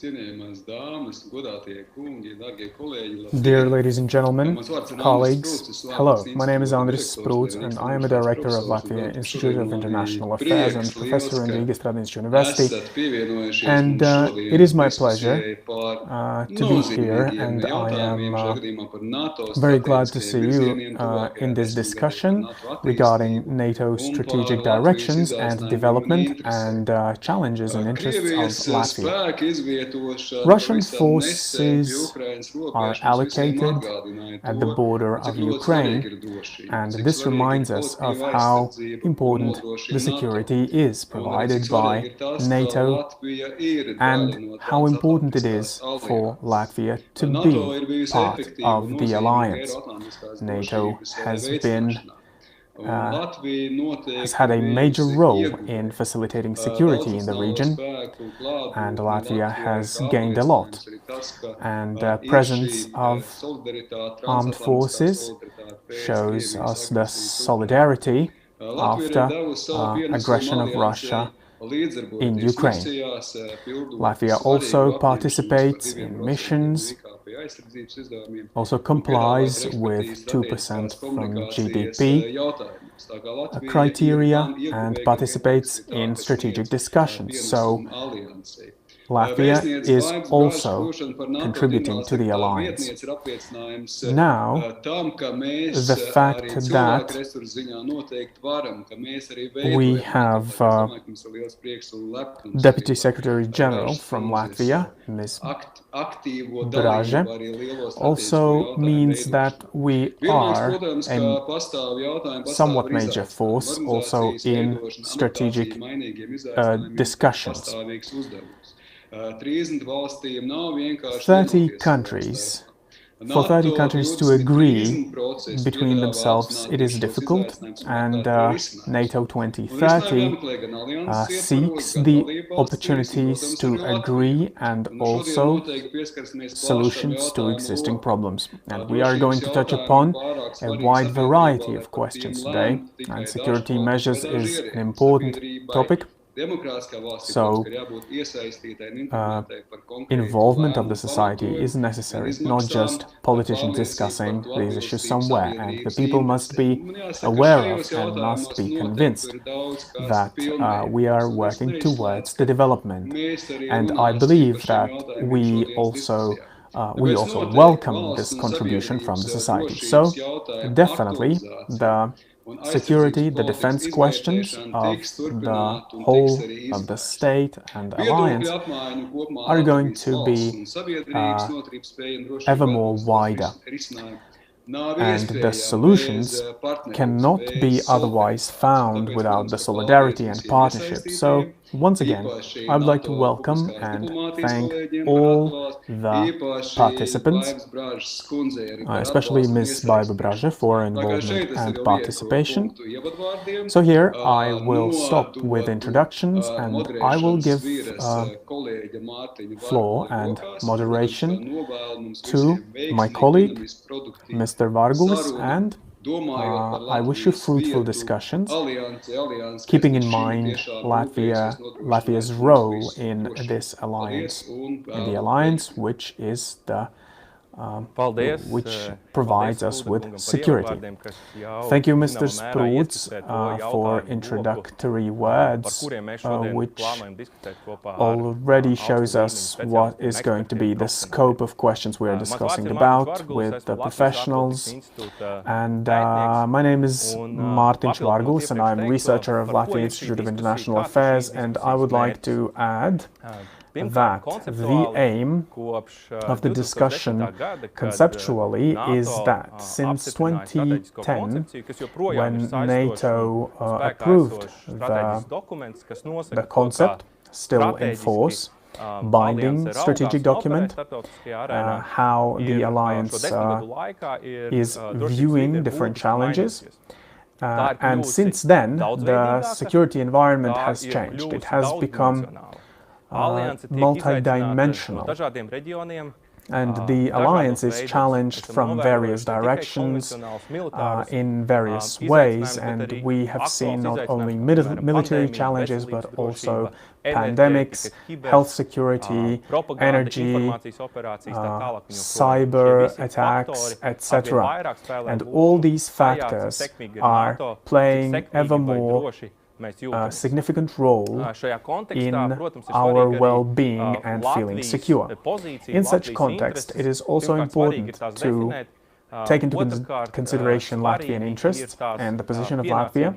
Dear ladies and gentlemen, colleagues, hello. My name is Andris Sprūds and I am a director of Latvia Institute of International Affairs and professor in Rīgas Tradiņš University. And it is my pleasure to be here, and I am very glad to see you in this discussion regarding NATO strategic directions and development and challenges and interests of Latvia. Russian forces are allocated at the border of Ukraine, and this reminds us of how important the security is provided by NATO and how important it is for Latvia to be part of the alliance. NATO has had a major role in facilitating security in the region, and Latvia has gained a lot. And the presence of armed forces shows us the solidarity after aggression of Russia in Ukraine. Latvia also participates in missions, also complies with 2% from GDP criteria, and participates in strategic discussions. So Latvia is also contributing to the alliance. Now, the fact that we have Deputy Secretary General from Latvia, Ms. Braže, also means that we are a somewhat major force also in strategic discussions. 30 countries. For 30 countries to agree between themselves, it is difficult, and NATO 2030 seeks the opportunities to agree and also solutions to existing problems. And we are going to touch upon a wide variety of questions today, and security measures is an important topic. So, involvement of the society is necessary, not just politicians discussing these issues somewhere, and the people must be aware of and must be convinced that we are working towards the development. And I believe that we also welcome this contribution from the society. So, definitely, the security, the defense questions of the whole of the state and alliance are going to be ever more wider. And the solutions cannot be otherwise found without the solidarity and partnership. So, once again, I would like to welcome and thank all the participants, especially Ms. Baiba Braže for involvement and participation. So here I will stop with introductions, and I will give floor and moderation to my colleague, Mr. Vargulis, and I wish you fruitful discussions, keeping in mind Latvia's role in this alliance, which is which provides us with security. Thank you, Mr. Sprūds, for introductory words, which already shows us what is going to be the scope of questions we are discussing about with the professionals. And my name is Mārtiņš Vargulis, and I'm a researcher of Latvia Institute of International Affairs, and I would like to add that the aim of the discussion conceptually is that since 2010, when NATO approved the concept, still in force, binding strategic document, how the alliance is viewing different challenges. And since then, the security environment has changed. It has become multidimensional. And the alliance is challenged from various directions, in various ways, and we have seen not only military challenges, but also pandemics, health security, energy, cyber attacks, etc. And all these factors are playing ever more significant role in our well-being and feeling secure. In such context, it is also important to take into consideration Latvian interests and the position of Latvia,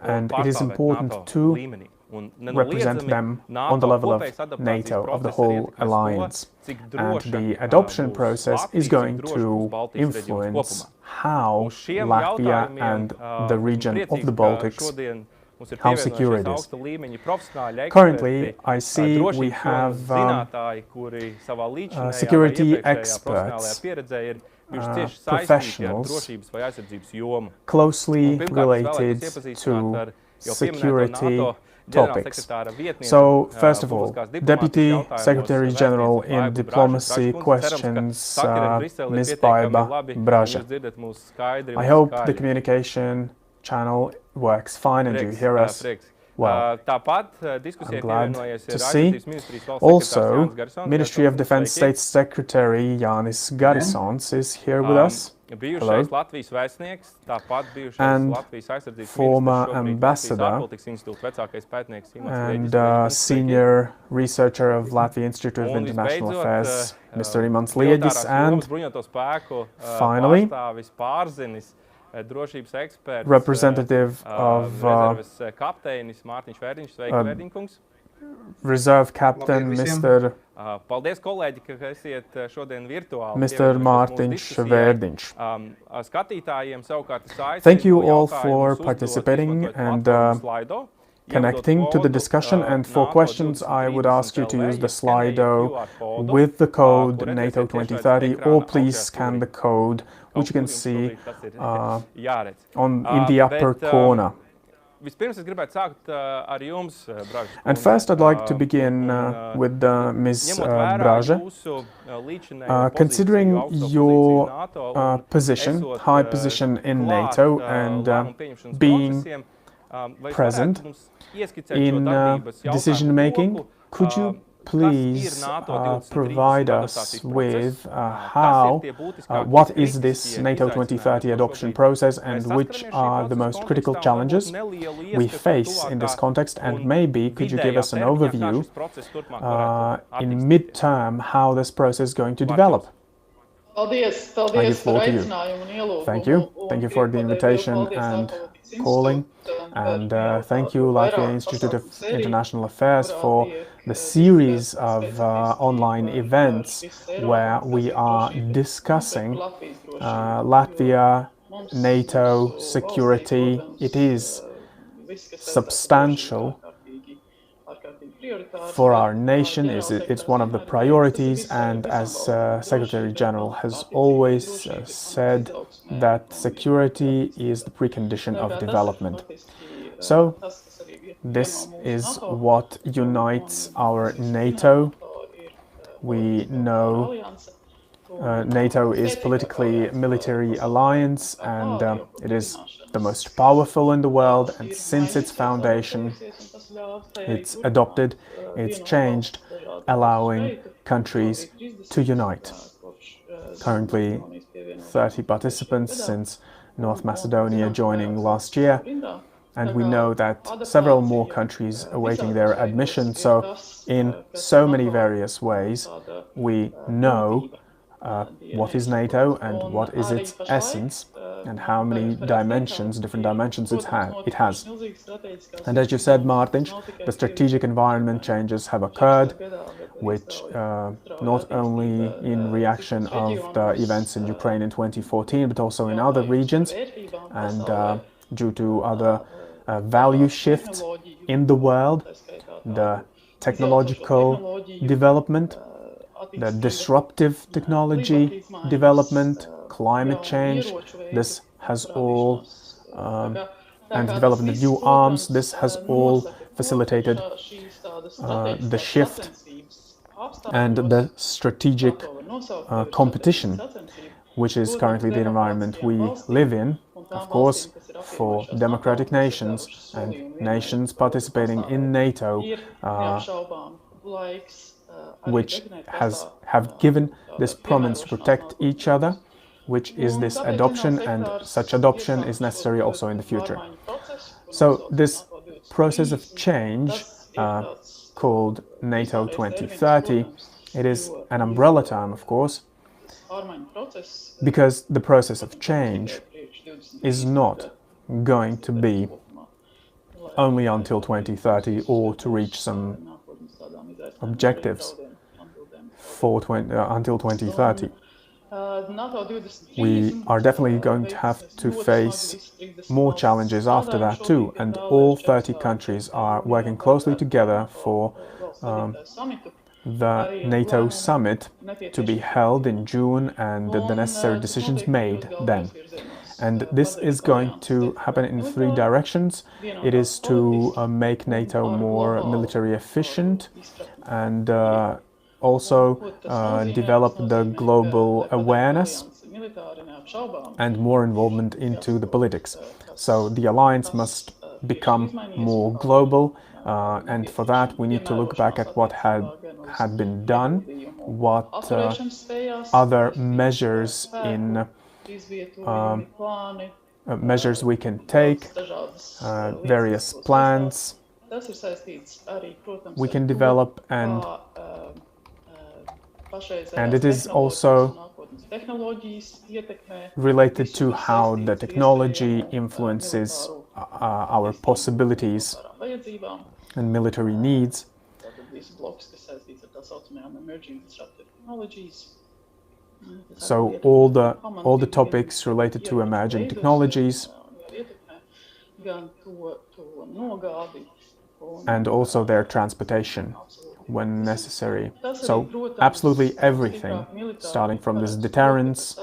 and it is important to represent them on the level of NATO, of the whole alliance. And the adoption process is going to influence how Latvia and the region of the Baltics, how secure it is. Currently, I see we have security experts, professionals closely related to security topics. So, first of all, Deputy Secretary General in Diplomacy Questions, Ms. Baiba Braža. I hope the communication channel works fine and you hear us well. I'm glad to see. Also, Ministry of Defense State Secretary Jānis Garisons is here with us. Hello. And former ambassador and senior researcher of Latvia Institute of International Affairs, Mr. Imants Liedis, and finally, representative of Reserve Captain Mr. Mārtiņš Vērdiņš. Thank you all for participating and connecting to the discussion, and for questions I would ask you to use the Slido with the code NATO 2030, or please scan the code which you can see in the upper corner. And first I'd like to begin with Ms. Braža. Considering your position, high position in NATO, and being present in decision-making, could you please provide us with what is this NATO 2030 adoption process and which are the most critical challenges we face in this context, and maybe could you give us an overview in mid-term how this process is going to develop? I give floor to you. Thank you. Thank you for the invitation and calling, and thank you Latvia Institute of International Affairs for the series of online events where we are discussing Latvia, NATO, security. It is substantial for our nation. It's one of the priorities, and as Secretary General has always said, that security is the precondition of development. So this is what unites our NATO. We know NATO is politically military alliance, and it is the most powerful in the world, and since its foundation it's adopted, it's changed, allowing countries to unite. Currently 30 participants since North Macedonia joining last year, and we know that several more countries awaiting their admission. So in so many various ways we know what is NATO and what is its essence, and how many dimensions, different dimensions it has. And as you said, Mārtiņš, the strategic environment changes have occurred, which not only in reaction of the events in Ukraine in 2014, but also in other regions, and due to other value shifts in the world, the technological development, the disruptive technology development, climate change, this has all, and the development of new arms, this has all facilitated the shift and the strategic competition, which is currently the environment we live in, of course, for democratic nations and nations participating in NATO, which have given this promise to protect each other, which is this adoption, and such adoption is necessary also in the future. So this process of change, called NATO 2030, it is an umbrella term, of course, because the process of change is not going to be only until 2030 or to reach some objectives for until 2030. We are definitely going to have to face more challenges after that too, and all 30 countries are working closely together for the NATO summit to be held in June and the necessary decisions made then. And this is going to happen in 3 directions. It is to make NATO more military efficient and also develop the global awareness and more involvement into the politics. So the alliance must become more global, and for that we need to look back at what had been done, what other measures measures we can take, various plans we can develop, and it is also related to how the technology influences our possibilities and military needs. So all the topics related to emerging technologies and also their transportation when necessary. So absolutely everything, starting from this deterrence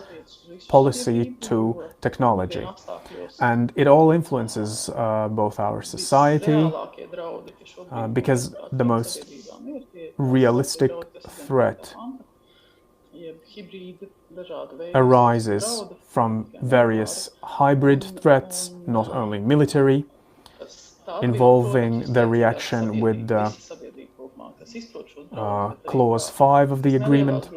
policy to technology. And it all influences both our society, because the most realistic threat arises from various hybrid threats, not only military, involving the reaction with the Clause 5 of the agreement,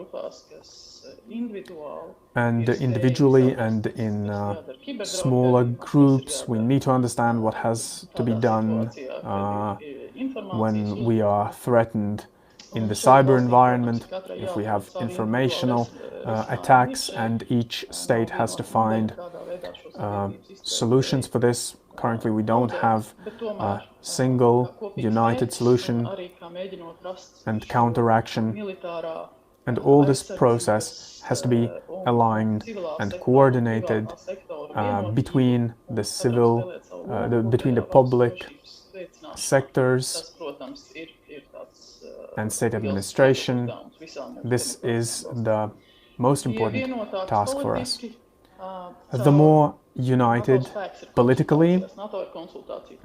and individually and in smaller groups. We need to understand what has to be done when we are threatened in the cyber environment, if we have informational attacks, and each state has to find solutions for this. Currently we don't have a single united solution and counteraction, and all this process has to be aligned and coordinated between the civil, between the public sectors and state administration. This is the most important task for us. The more united politically,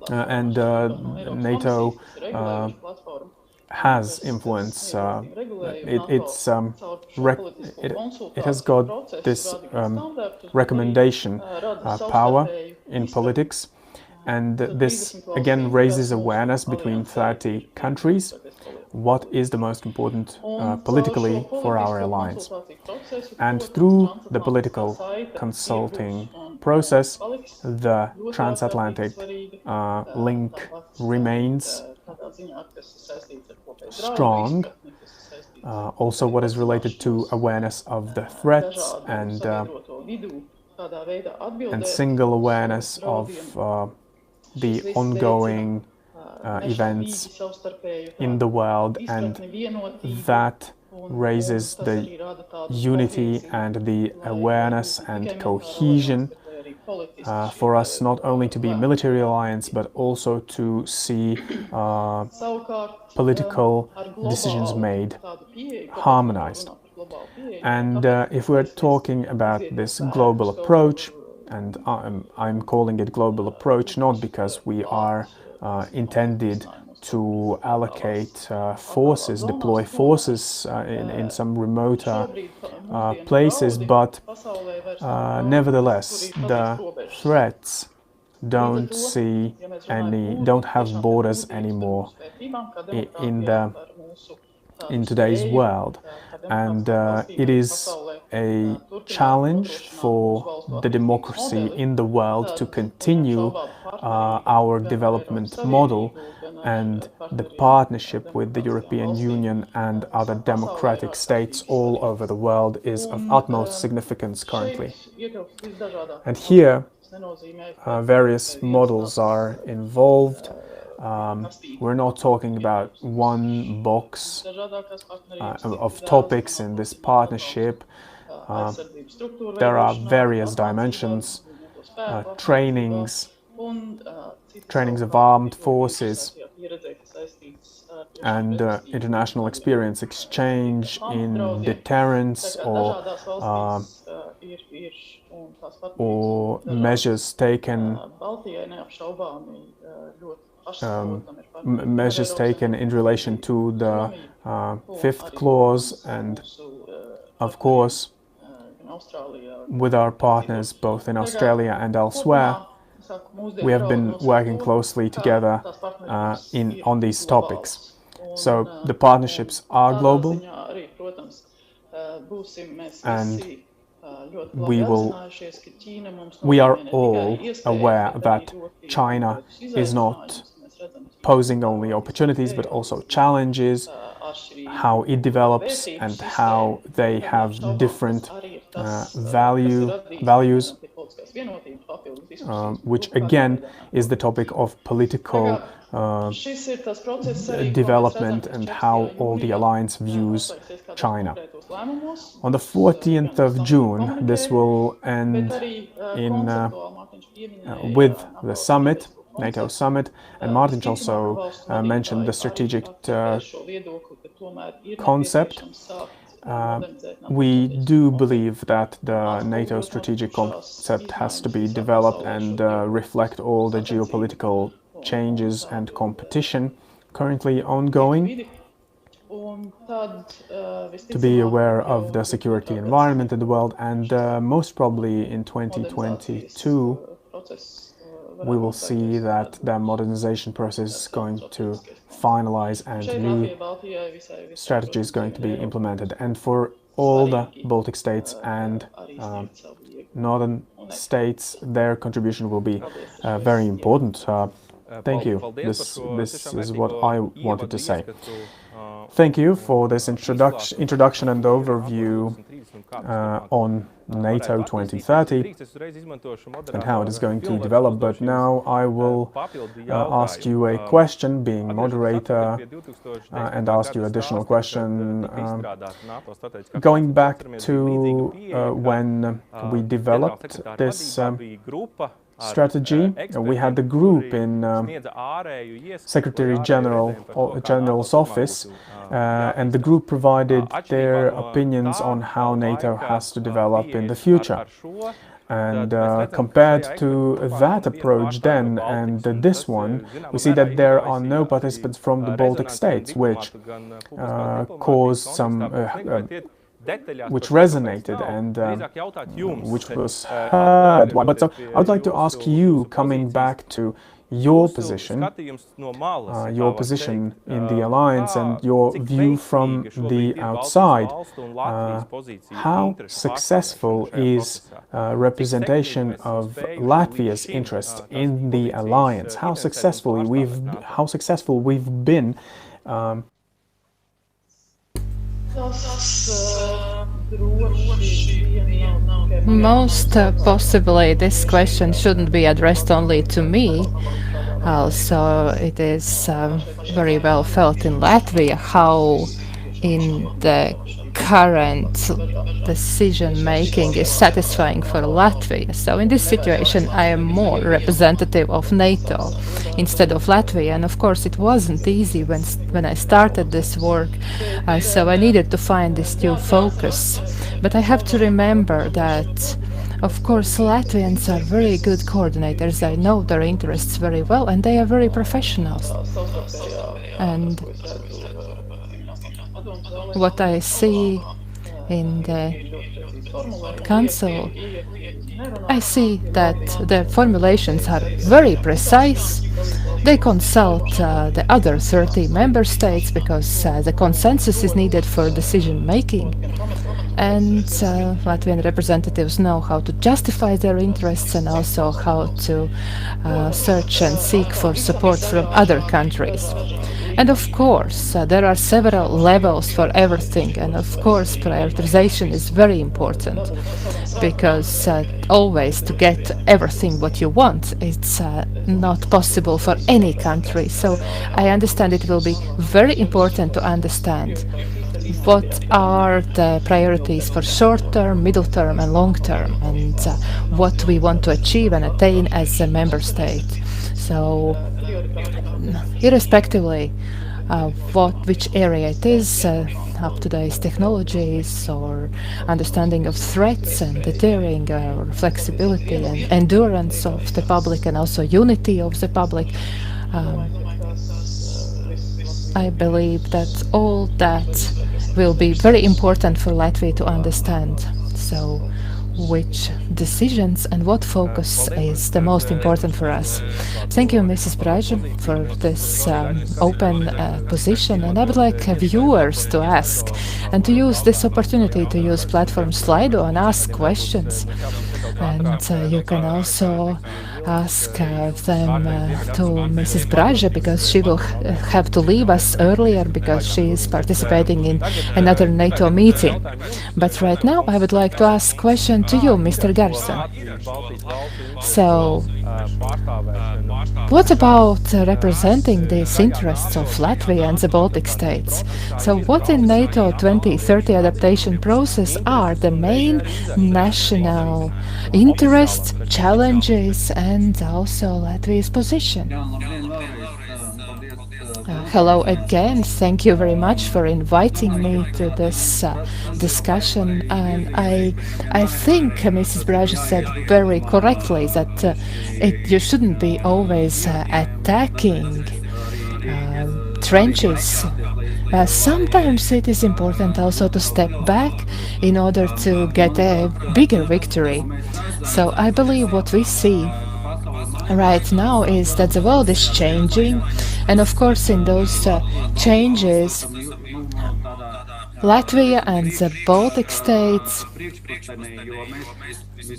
and NATO has influence, it has got this recommendation power in politics, and this again raises awareness between 30 countries. What is the most important politically for our alliance? And through the political consulting process, the transatlantic link remains strong. Also, what is related to awareness of the threats and single awareness of the ongoing events in the world, and that raises the unity and the awareness and cohesion for us, not only to be military alliance but also to see political decisions made harmonized. And if we're talking about this global approach, and I'm calling it global approach not because we are intended to allocate forces, deploy forces in some remoter places, but nevertheless, the threats don't have borders anymore in today's world, and it is a challenge for the democracy in the world to continue our development model, and the partnership with the European Union and other democratic states all over the world is of utmost significance currently. And here various models are involved. We're not talking about one box of topics in this partnership. There are various dimensions, trainings of armed forces, and international experience exchange in deterrence or measures taken in relation to the fifth clause, and of course with our partners both in Australia and elsewhere. We have been working closely together on these topics. So the partnerships are global, and we are all aware that China is not posing only opportunities but also challenges, how it develops and how they have different values, which again is the topic of political development and how all the alliance views China. On the 14th of June, this will end with the summit, NATO summit, and Martin also mentioned the strategic concept. We do believe that the NATO strategic concept has to be developed and reflect all the geopolitical changes and competition currently ongoing, to be aware of the security environment in the world, and most probably in 2022 we will see that the modernization process is going to finalize and new strategy is going to be implemented. And for all the Baltic states and northern states, their contribution will be very important. Thank you. This is what I wanted to say. Thank you for this introduction and overview on NATO 2030 and how it is going to develop. But now I will ask you a question, being moderator, and ask you additional question. Going back to when we developed this strategy, we had the group in Secretary General's office, and the group provided their opinions on how NATO has to develop in the future. And compared to that approach then and this one, we see that there are no participants from the Baltic states, which caused some which resonated and which was heard. But so I would like to ask you, coming back to your position in the alliance and your view from the outside, how successful is representation of Latvia's interest in the alliance? How successful we've been. Most possibly this question shouldn't be addressed only to me. Also, it is very well felt in Latvia how in the current decision-making is satisfying for Latvia. So in this situation, I am more representative of NATO instead of Latvia. And of course, it wasn't easy when I started this work. So I needed to find this new focus. But I have to remember that Of course, Latvians are very good coordinators. I know their interests very well, and they are very professionals. And what I see in the council, I see that the formulations are very precise. They consult the other 30 member states because the consensus is needed for decision making. And Latvian representatives know how to justify their interests and also how to search and seek for support from other countries. And of course, there are several levels for everything, and of course, prioritization is very important because always to get everything what you want, it's not possible for any country. So I understand it will be very important to understand what are the priorities for short term, middle term, and long term, and what we want to achieve and attain as a member state. So, irrespectively which area it is, up to today's technologies or understanding of threats and deterring or flexibility and endurance of the public and also unity of the public, I believe that all that will be very important for Latvia to understand. So, which decisions and what focus is the most important for us. Thank you, Mrs. Braja, for this open position. And I would like viewers to ask and to use this opportunity to use platform Slido and ask questions. And you can also ask them to Mrs. Braja because she will have to leave us earlier because she is participating in another NATO meeting. But right now I would like to ask a question to you, Mr. Garrison. So, what about representing these interests of Latvia and the Baltic states? So, what in NATO 2030 adaptation process are the main national interests, challenges, and also Latvia's position? Hello again. Thank you very much for inviting me to this discussion. And I think Mrs. Braja said very correctly that you shouldn't be always attacking trenches. Sometimes it is important also to step back in order to get a bigger victory. So I believe what we see right now is that the world is changing, and of course in those changes Latvia and the Baltic states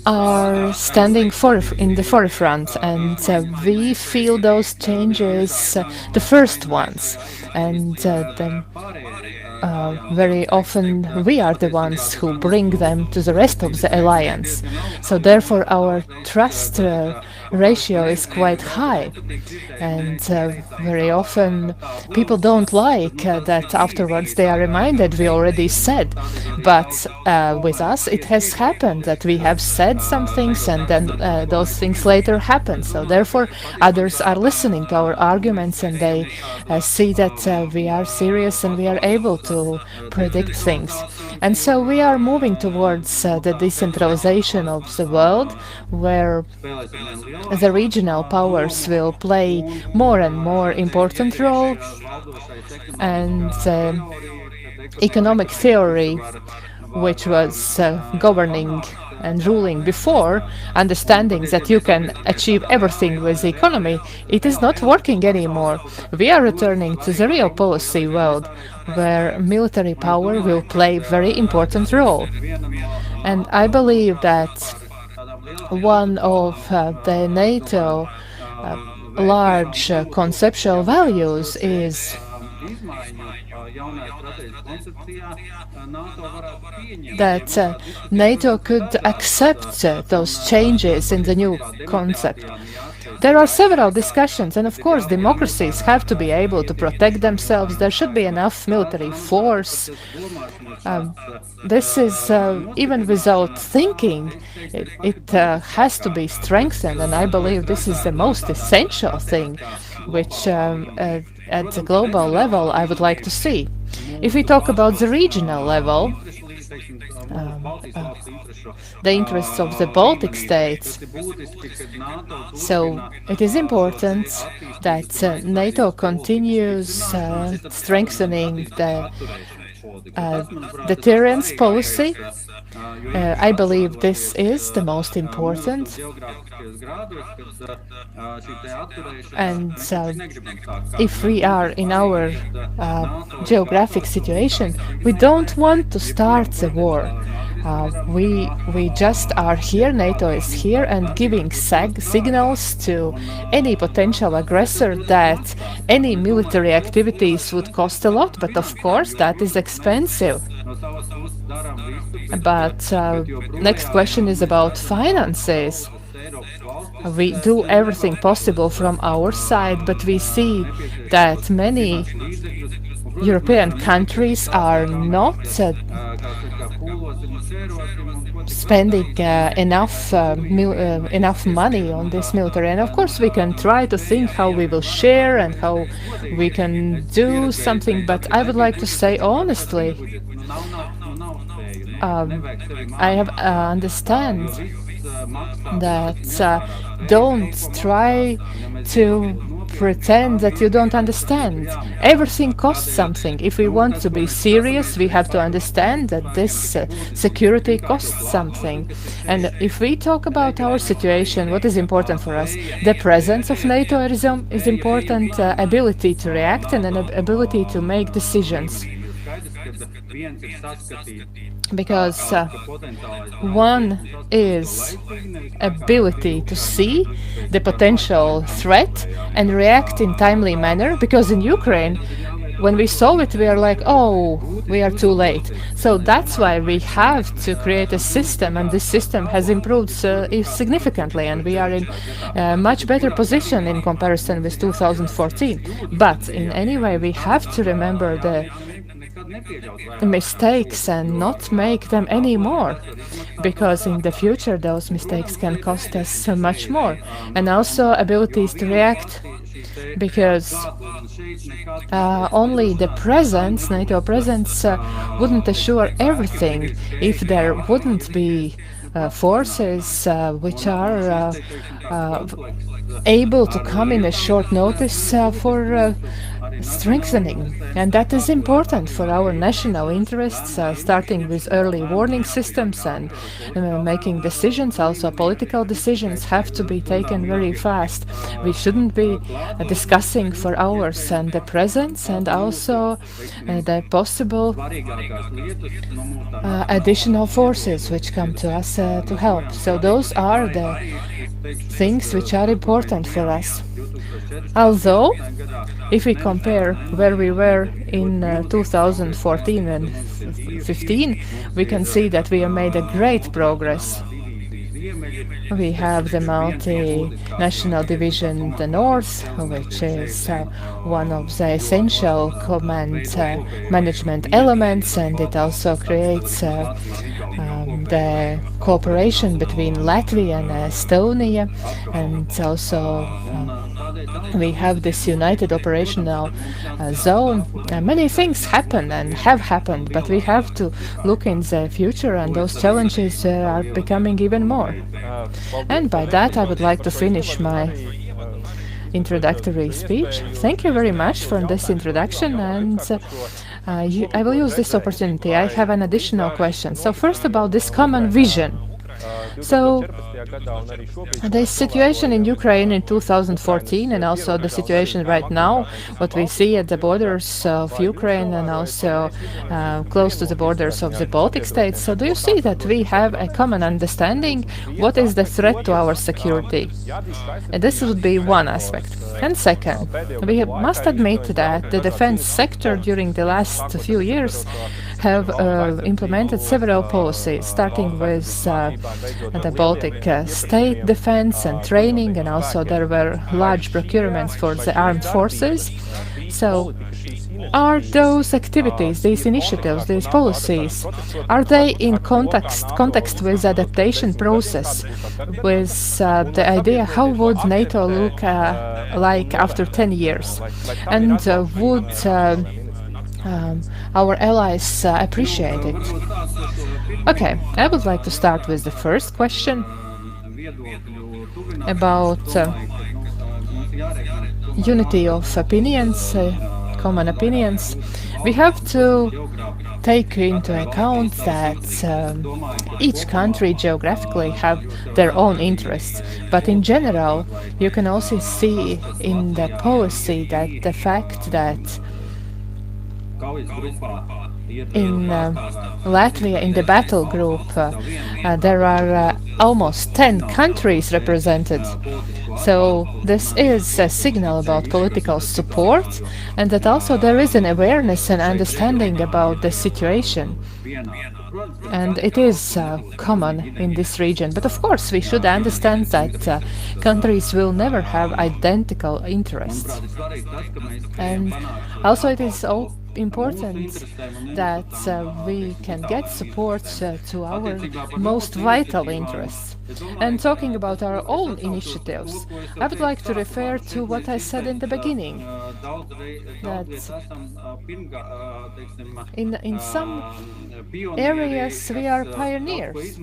are standing in the forefront, and we feel those changes the first ones, and very often we are the ones who bring them to the rest of the alliance. So therefore our trust ratio is quite high, and very often people don't like that afterwards they are reminded we already said. But with us it has happened that we have said some things and then those things later happen. So therefore others are listening to our arguments, and they see that we are serious and we are able to predict things. And so we are moving towards the decentralization of the world, where the regional powers will play more and more important role, and economic theory, which was governing and ruling before, understanding that you can achieve everything with the economy, it is not working anymore. We are returning to the real policy world, where military power will play a very important role. And I believe that one of the NATO large conceptual values is that NATO could accept those changes in the new concept. There are several discussions, and of course democracies have to be able to protect themselves. There should be enough military force. This is, even without thinking, it has to be strengthened, and I believe this is the most essential thing, which at the global level I would like to see. If we talk about the regional level, the interests of the Baltic states. So it is important that NATO continues strengthening the deterrence policy. I believe this is the most important. And if we are in our geographic situation, we don't want to start the war. We just are here, NATO is here, and giving signals to any potential aggressor that any military activities would cost a lot, but of course that is expensive. But next question is about finances. We do everything possible from our side, but we see that many European countries are not spending enough money on this military. And of course, we can try to think how we will share and how we can do something. But I would like to say honestly, I have understand that don't try to pretend that you don't understand. Everything costs something. If we want to be serious, we have to understand that this security costs something. And if we talk about our situation, what is important for us? The presence of NATO is important, ability to react and an ability to make decisions. Because one is ability to see the potential threat and react in timely manner, because in Ukraine, when we saw it, we are like, oh, we are too late. So that's why we have to create a system, and this system has improved significantly, and we are in a much better position in comparison with 2014. But in any way, we have to remember the mistakes and not make them anymore, because in the future those mistakes can cost us much more. And also abilities to react, because only the presence, NATO presence, wouldn't assure everything if there wouldn't be forces which are able to come in a short notice for strengthening. And that is important for our national interests, starting with early warning systems and making decisions. Also, political decisions have to be taken very fast. We shouldn't be discussing for hours, and the presence and also the possible additional forces which come to us to help. So those are the things which are important for us. Although, if we compare where we were in 2014 and 15, we can see that we have made a great progress. We have the multinational division, the North, which is one of the essential command management elements, and it also creates the cooperation between Latvia and Estonia, and also we have this united operational zone. Many things happen and have happened, but we have to look in the future, and those challenges are becoming even more. And by that, I would like to finish my introductory speech. Thank you very much for this introduction, and I will use this opportunity. I have an additional question. So first, about this common vision. So the situation in Ukraine in 2014 and also the situation right now, what we see at the borders of Ukraine and also close to the borders of the Baltic states. So do you see that we have a common understanding what is the threat to our security? And this would be one aspect. And second, we must admit that the defense sector during the last few years have implemented several policies, starting with the Baltic state defense and training, and also there were large procurements for the armed forces. So are those activities, these initiatives, these policies, are they in context with adaptation process, with the idea how would NATO look like after 10 years? And would our allies appreciate it. Okay, I would like to start with the first question about unity of opinions, common opinions. We have to take into account that each country geographically have their own interests, but in general you can also see in the policy that the fact that in Latvia, in the battle group, there are almost 10 countries represented. So this is a signal about political support, and that also there is an awareness and understanding about the situation. And it is common in this region. But of course, we should understand that countries will never have identical interests. And also, it is important that we can get support to our most vital interests. And talking about our own initiatives, I would like to refer to what I said in the beginning, that in some areas we are pioneers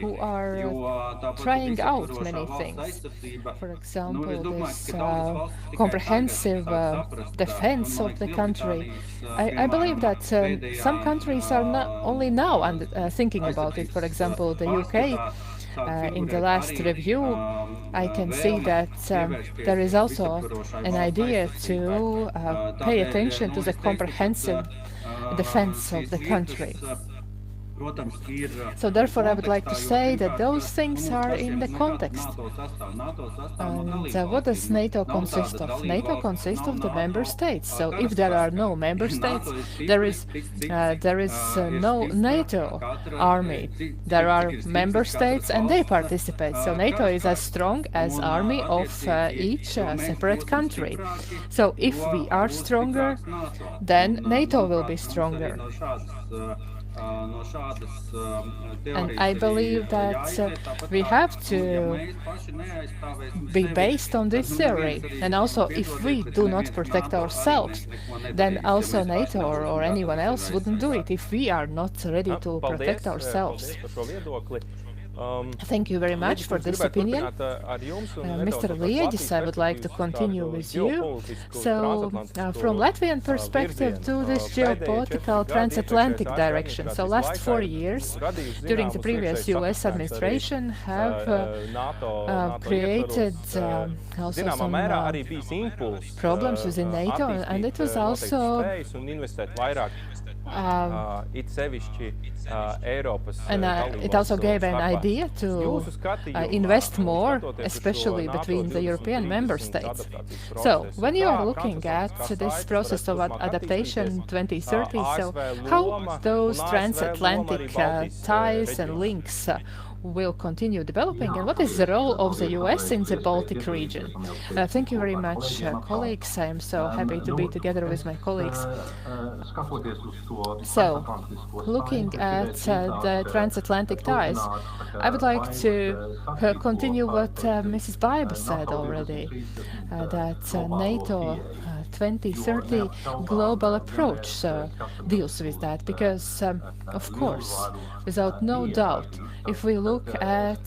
who are trying out many things. For example, this comprehensive defense of the country. I believe that some countries are not only now thinking about it. For example, the UK. In the last review, I can see that there is also an idea to pay attention to the comprehensive defense of the country. So therefore, I would like to say that those things are in the context. And what does NATO consist of? NATO consists of the member states. So if there are no member states, there is no NATO army. There are member states and they participate. So NATO is as strong as army of each separate country. So if we are stronger, then NATO will be stronger. And I believe that we have to be based on this theory. And also, if we do not protect ourselves, then also NATO or anyone else wouldn't do it if we are not ready to protect ourselves. Thank you very much for this opinion. Mr. LIIA, I would like to continue with you. So, from Latvian perspective to this geopolitical transatlantic direction. So, last 4 years, during the previous US administration, have created also some problems within NATO, and it was also and it also gave an idea to invest more, especially between the European member states. So, when you are looking at this process of adaptation 2030, so how those transatlantic ties and links will continue developing, and what is the role of the US in the Baltic region? Thank you very much, colleagues. I am so happy to be together with my colleagues. So, looking at the transatlantic ties, I would like to continue what Mrs. Baiba said already, that NATO 2030 global approach deals with that, because, of course, without no doubt, if we look at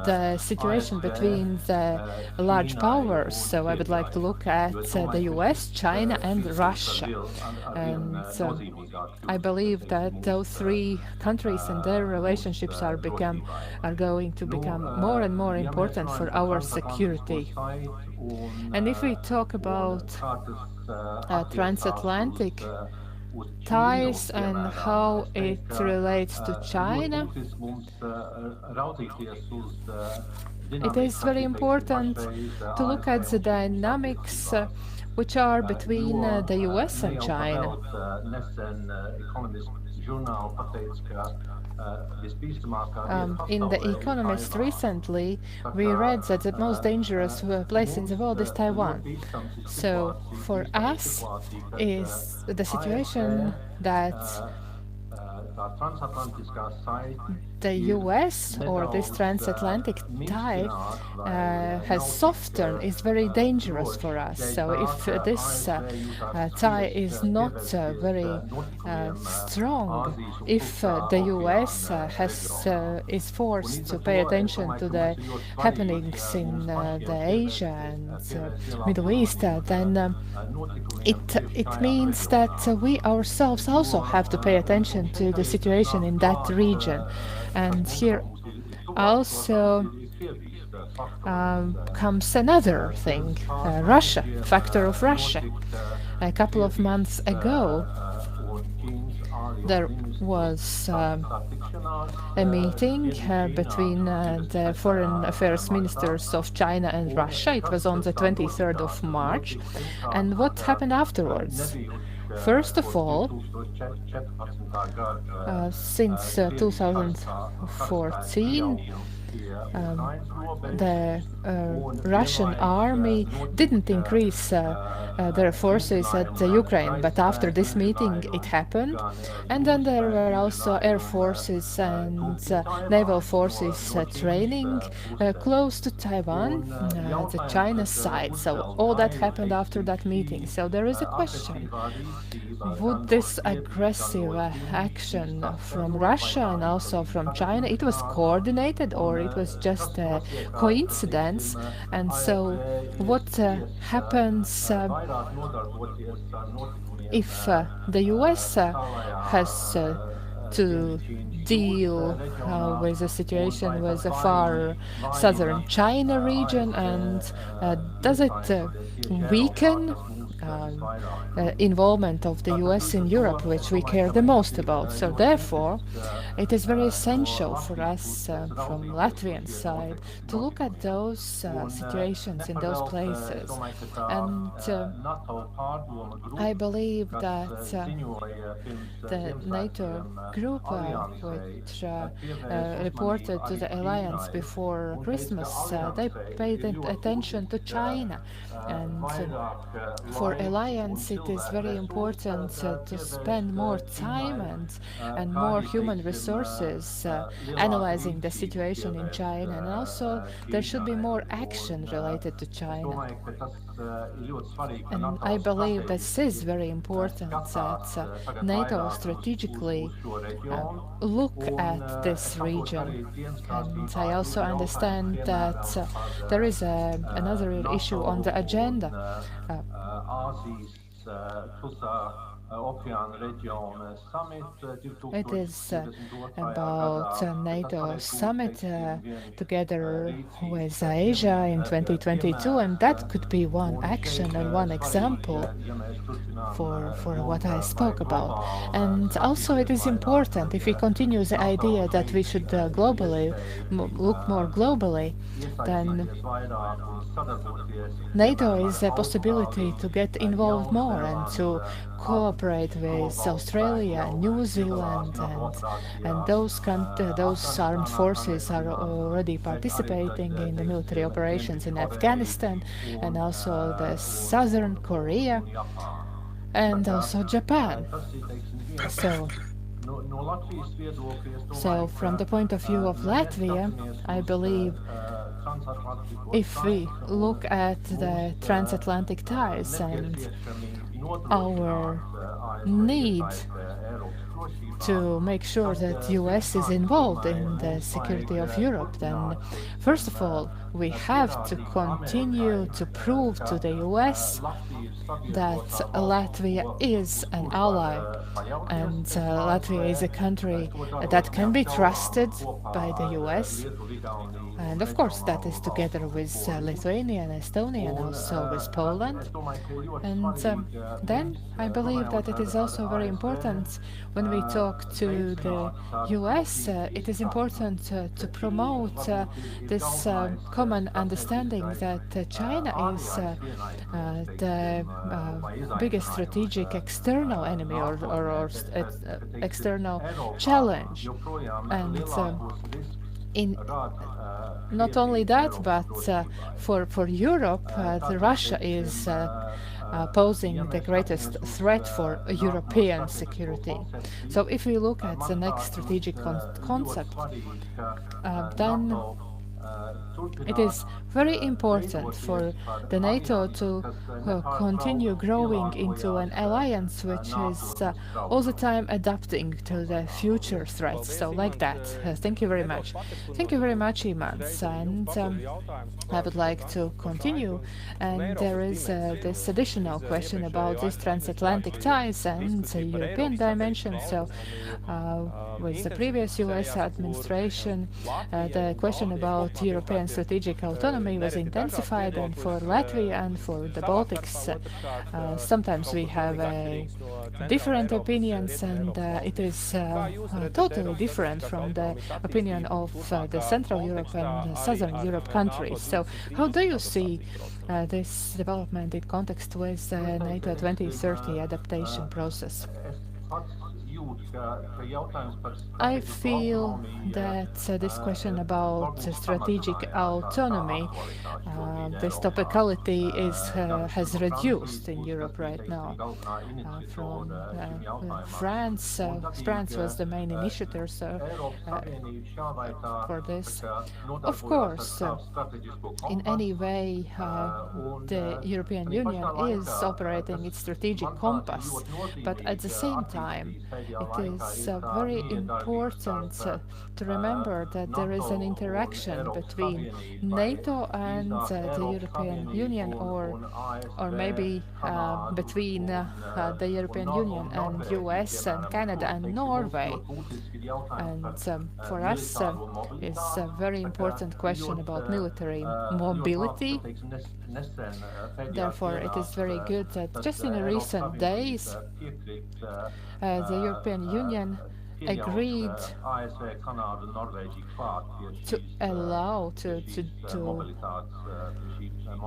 the situation between the large powers, so I would like to look at the US, China and Russia. And I believe that those three countries and their relationships are going to become more and more important for our security. And if we talk about transatlantic ties and how it relates to China, it is very important to look at the dynamics which are between the US and China. In The Economist recently, we read that the most dangerous place in the world is Taiwan. So for us is the situation that the US or this transatlantic tie has softened is very dangerous for us. So if this tie is not very strong, if the US is forced to pay attention to the happenings in the Asia and Middle East, then it means that we ourselves also have to pay attention to the situation in that region. And here also comes another thing, Russia, factor of Russia. A couple of months ago, there was a meeting between the foreign affairs ministers of China and Russia. It was on the 23rd of March. And what happened afterwards? First of all, since 2014, the Russian army didn't increase their forces at Ukraine, but after this meeting it happened. And then there were also air forces and naval forces training close to Taiwan, the China side. So all that happened after that meeting. So there is a question. Would this aggressive action from Russia and also from China, it was coordinated or it was just a coincidence? And so what happens if the US has to deal with the situation with the far southern China region, and does it weaken involvement of the US in Europe, which we care the most about? So therefore, it is very essential for us from Latvian side to look at those situations in those places. And I believe that the NATO group, which reported to the alliance before Christmas, they paid attention to China. And for alliance, it is very important to spend more time and more human resources analyzing the situation in China. And also, there should be more action related to China. And I believe this is very important that NATO strategically look at this region. And I also understand that there is another issue on the agenda. It is about NATO summit together with Asia in 2022, and that could be one action and one example for what I spoke about. And also it is important, if we continue the idea that we should globally look more globally, then NATO is a possibility to get involved more and to cooperate with Australia, New Zealand, and those armed forces are already participating in the military operations in Afghanistan, and also the Southern Korea, and also Japan. So from the point of view of Latvia, I believe if we look at the transatlantic ties and our need to make sure that US is involved in the security of Europe, then first of all, we have to continue to prove to the US that Latvia is an ally, and Latvia is a country that can be trusted by the US. And of course, that is together with Lithuania and Estonia, and also with Poland. And then I believe that it is also very important when we talk to the US, it is important to promote this common understanding that China is the biggest strategic external enemy or external challenge. And not only that, but for Europe, Russia is posing the greatest threat for European security. So if we look at the next strategic concept, then it is very important for the NATO to continue growing into an alliance which is all the time adapting to the future threats. So like that. Thank you very much. Thank you very much, Imants. And I would like to continue. And there is this additional question about these transatlantic ties and the European dimension. So with the previous US administration, the question about European strategic autonomy was intensified, and for Latvia and for the Baltics, sometimes we have different opinions, and it is totally different from the opinion of the Central Europe and Southern Europe countries. So how do you see this development in context with the NATO 2030 adaptation process? I feel that this question about strategic autonomy, this topicality has reduced in Europe right now. From France, France was the main initiator for this. Of course, in any way, the European Union is operating its strategic compass, but at the same time, it is very important to remember that there is an interaction between NATO and the European Union, or maybe between the European Union and US and Canada and Norway. And for us, it's a very important question about military mobility. Therefore, it is very good that just in the recent days, the European Union agreed to allow to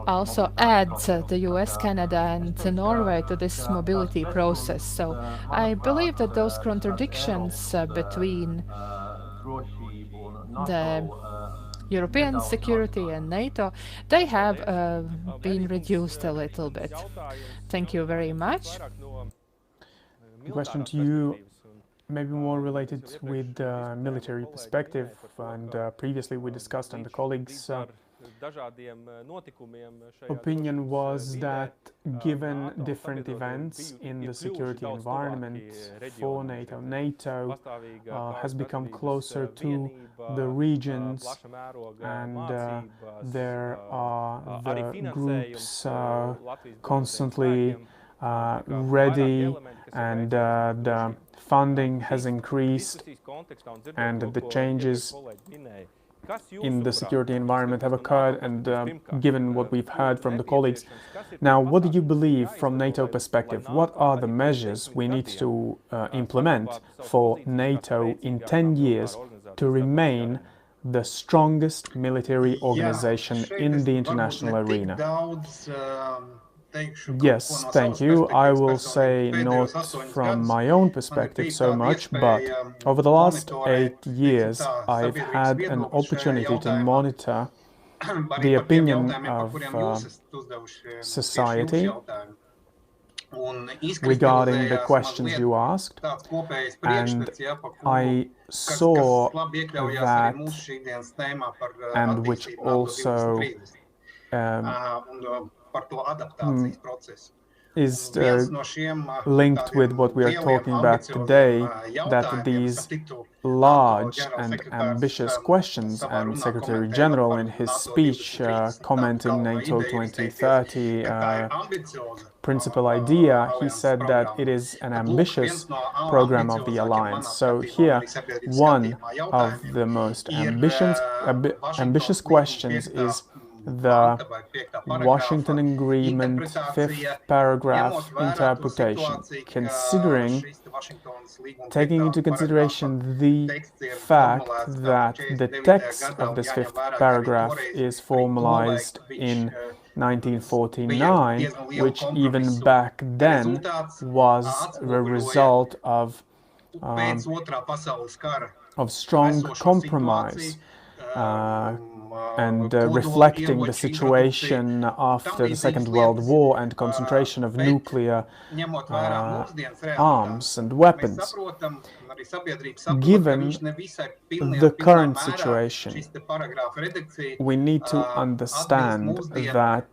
also add the US, Canada and Norway to this mobility process. So I believe that those contradictions between the European security and NATO, they have been reduced a little bit. Thank you very much. The question to you maybe more related with the military perspective, and previously we discussed, and the colleagues' opinion was that given different events in the security environment for NATO, NATO has become closer to the regions, and there are the groups constantly ready, and the funding has increased, and the changes in the security environment have occurred, and given what we've heard from the colleagues. Now, what do you believe from NATO perspective? What are the measures we need to implement for NATO in 10 years to remain the strongest military organization in the international arena? Yes, thank you. I will say not from my own perspective so much, but over the last 8 years, I've had an opportunity to monitor the opinion of society regarding the questions you asked, and I saw that, and which also is linked with what we are talking about today, that these large and ambitious questions, and Secretary General in his speech commenting NATO 2030 principal idea, he said that it is an ambitious program of the alliance. So here, one of the most ambitious questions is the Washington Agreement, fifth paragraph interpretation, taking into consideration the fact that the text of this fifth paragraph is formalized in 1949, which even back then was the result of strong compromise and reflecting the situation after the Second World War and concentration of nuclear arms and weapons. Given the current situation, we need to understand that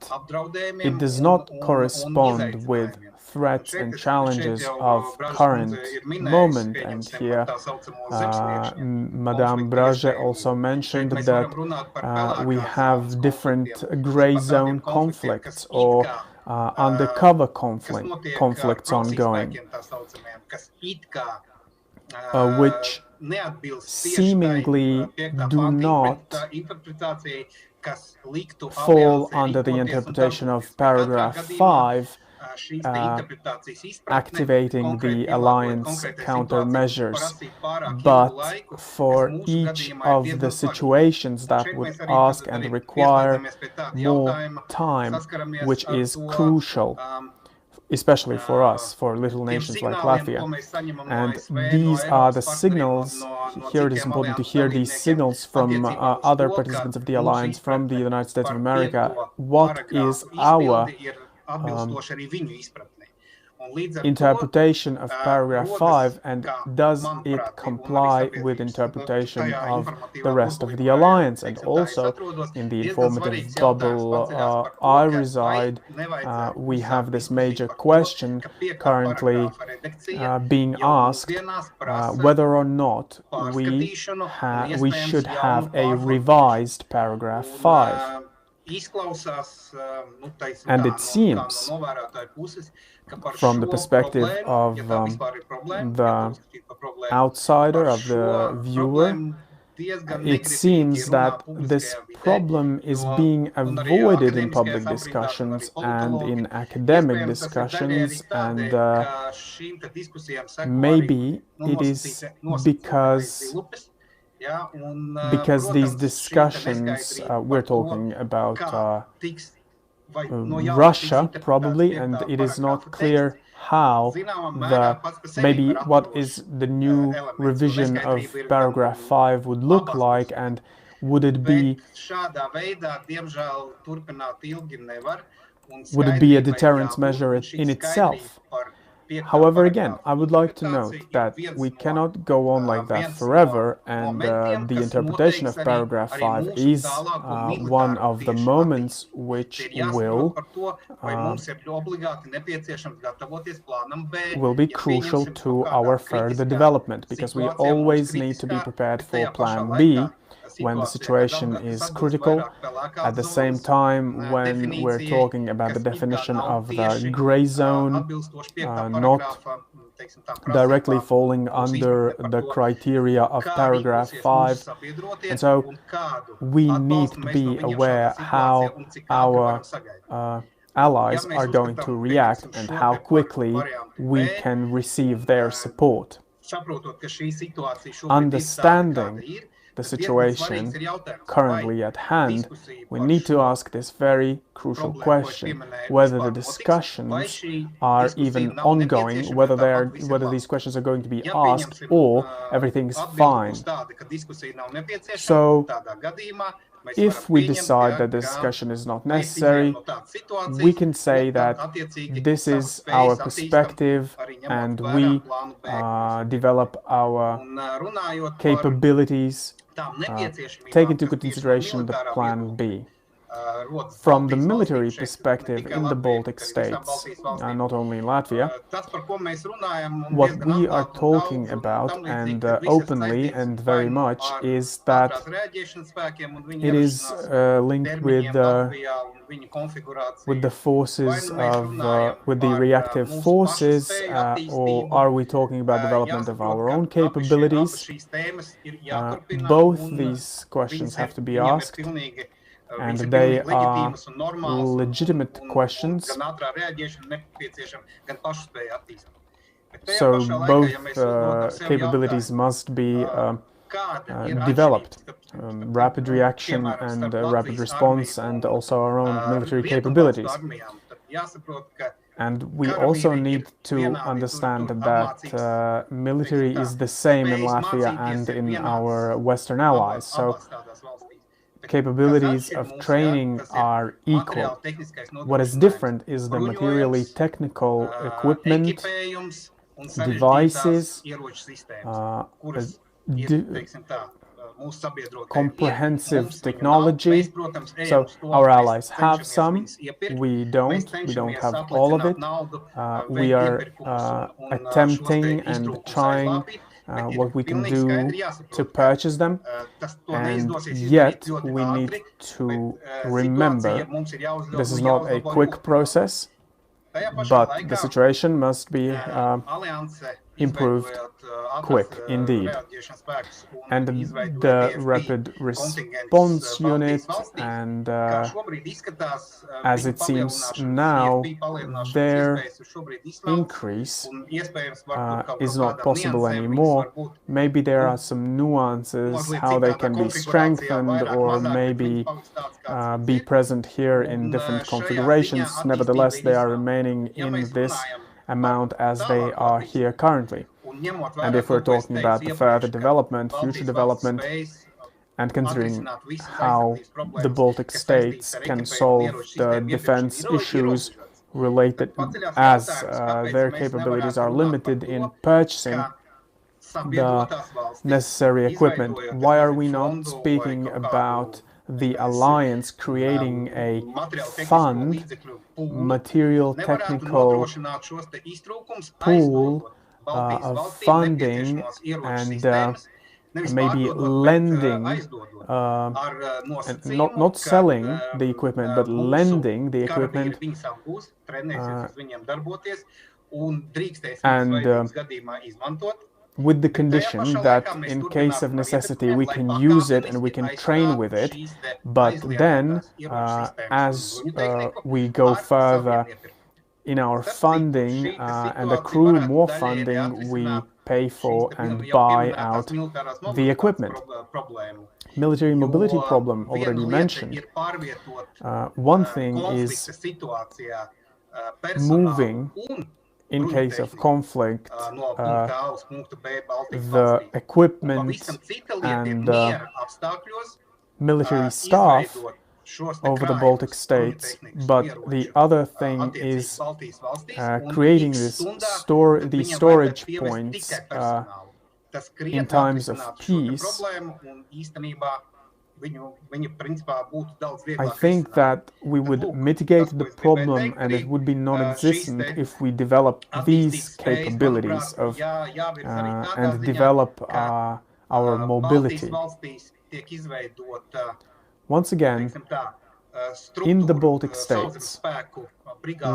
it does not correspond with threats and challenges of current moment. And here Madame Brage also mentioned that we have different gray zone conflicts or undercover conflicts ongoing, which seemingly do not fall under the interpretation of paragraph 5, activating the alliance countermeasures, but for each of the situations that would ask and require more time, which is crucial, especially for us, for little nations like Latvia. And these are the signals. Here it is important to hear these signals from other participants of the alliance, from the United States of America. What is our interpretation of paragraph 5, and does it comply with interpretation of the rest of the alliance? And also, in the informative bubble I reside, we have this major question currently being asked, whether or not we should have a revised paragraph 5. And it seems, from the perspective of the outsider, of the viewer, it seems that this problem is being avoided in public discussions and in academic discussions, and maybe it is because these discussions, we're talking about Russia probably, and it is not clear how maybe what is the new revision of paragraph 5 would look like, and would it be a deterrence measure in itself? However, again, I would like to note that we cannot go on like that forever, and the interpretation of paragraph 5 is one of the moments which will be crucial to our further development, because we always need to be prepared for plan B when the situation is critical. At the same time, when we're talking about the definition of the gray zone, not directly falling under the criteria of paragraph 5. And so we need to be aware how our allies are going to react and how quickly we can receive their support. Understanding the situation currently at hand, we need to ask this very crucial question: whether the discussions are even ongoing, whether these questions are going to be asked, or everything is fine. So, if we decide that the discussion is not necessary, we can say that this is our perspective and we develop our capabilities, take into consideration the plan B. From the military perspective in the Baltic states, not only in Latvia, what we are talking about, and openly and very much, is that it is linked with the forces of, with the reactive forces, or are we talking about development of our own capabilities? Both these questions have to be asked, and they are legitimate questions. So both capabilities must be developed. Rapid reaction and rapid response, and also our own military capabilities. And we also need to understand that military is the same in Latvia and in our Western allies. So capabilities of training are equal. What is different is the materially technical equipment, devices, comprehensive technology. So our allies have some, we don't have all of it. We are attempting and trying what we can do to purchase them, and yet we need to remember this is not a quick process, but the situation must be improved quick indeed. And the rapid response unit, and as it seems now, their increase is not possible anymore. Maybe there are some nuances how they can be strengthened, or maybe be present here in different configurations. Nevertheless, they are remaining in this amount as they are here currently. And if we're talking about the further development, future development, and considering how the Baltic states can solve the defense issues related, as their capabilities are limited in purchasing the necessary equipment, why are we not speaking about the alliance creating a fund, material technical pool of funding, and maybe lending, and not selling the equipment, but lending the equipment, and with the condition that in case of necessity we can use it and we can train with it, but then as we go further in our funding and accrue more funding, we pay for and buy out the equipment. Military mobility problem already mentioned. One thing is moving, in case of conflict, the equipment and military staff over the Baltic states, but the other thing is creating these storage points in times of peace. I think that we would mitigate the problem and it would be non-existent if we develop these capabilities of and develop our mobility. Once again, in the Baltic states,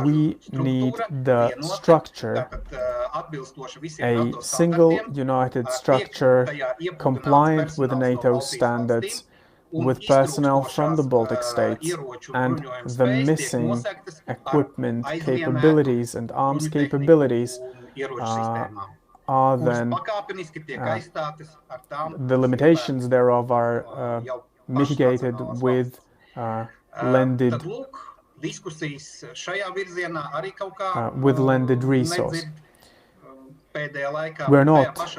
we need the structure, a single united structure compliant with NATO standards, with personnel from the Baltic states, and the missing equipment capabilities and arms capabilities are then the limitations thereof are mitigated with lended resource. We're not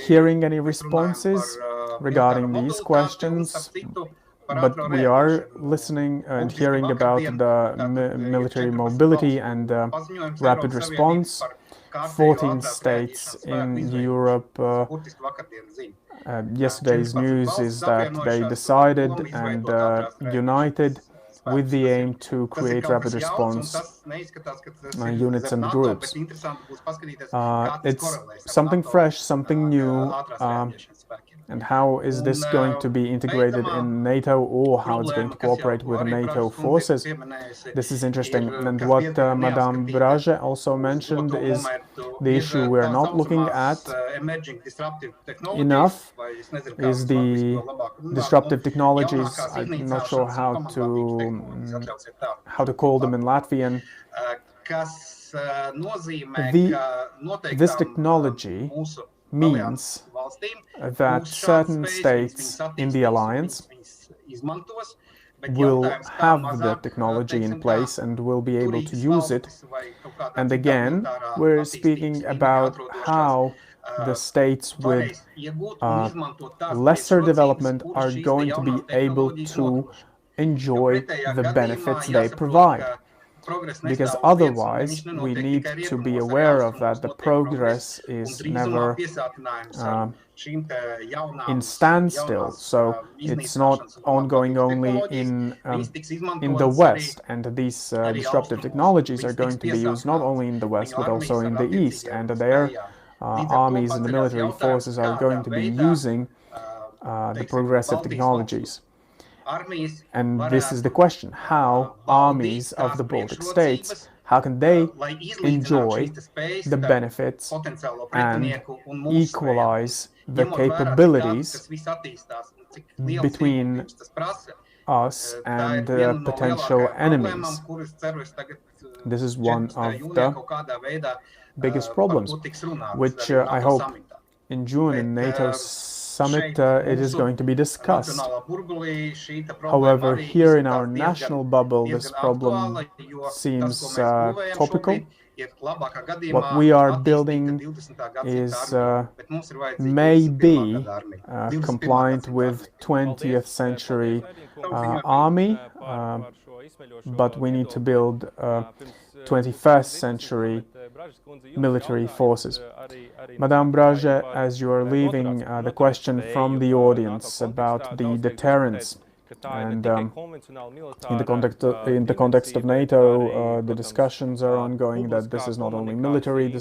hearing any responses regarding these questions, but we are listening and hearing about the military mobility and rapid response. 14 states in Europe. Yesterday's news is that they decided and united with the aim to create rapid response units and groups. It's something fresh, something new, and how is this going to be integrated in NATO, or how it's going to cooperate with NATO forces? This is interesting. And what Madame Brage also mentioned is the issue we're not looking at enough is the disruptive technologies. I'm not sure how to call them in Latvian. This technology means that certain states in the alliance will have the technology in place and will be able to use it. And again, we're speaking about how the states with lesser development are going to be able to enjoy the benefits they provide. Because otherwise, we need to be aware of that the progress is never in standstill. So it's not ongoing only in the West, and these disruptive technologies are going to be used not only in the West but also in the East, and their armies and the military forces are going to be using the progressive technologies. And this is the question: how armies of the Baltic states, how can they enjoy the benefits and equalize the capabilities between us and potential enemies? This is one of the biggest problems, which I hope in June in NATO summit it is going to be discussed. However, here in our national bubble, this problem seems topical. What we are building is maybe compliant with 20th century army, but we need to build 21st century military forces. Madame Brage, as you are leaving, the question from the audience about the deterrence, and in the context of NATO, the discussions are ongoing that this is not only military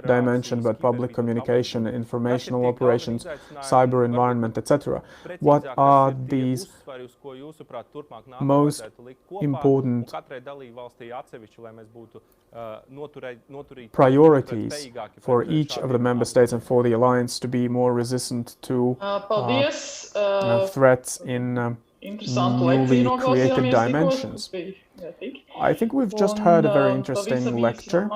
dimension, but public communication, informational operations, cyber environment, etc. What are these most important priorities for each of the member states and for the alliance to be more resistant to threats in newly created dimensions? I think we've just heard a very interesting lecture.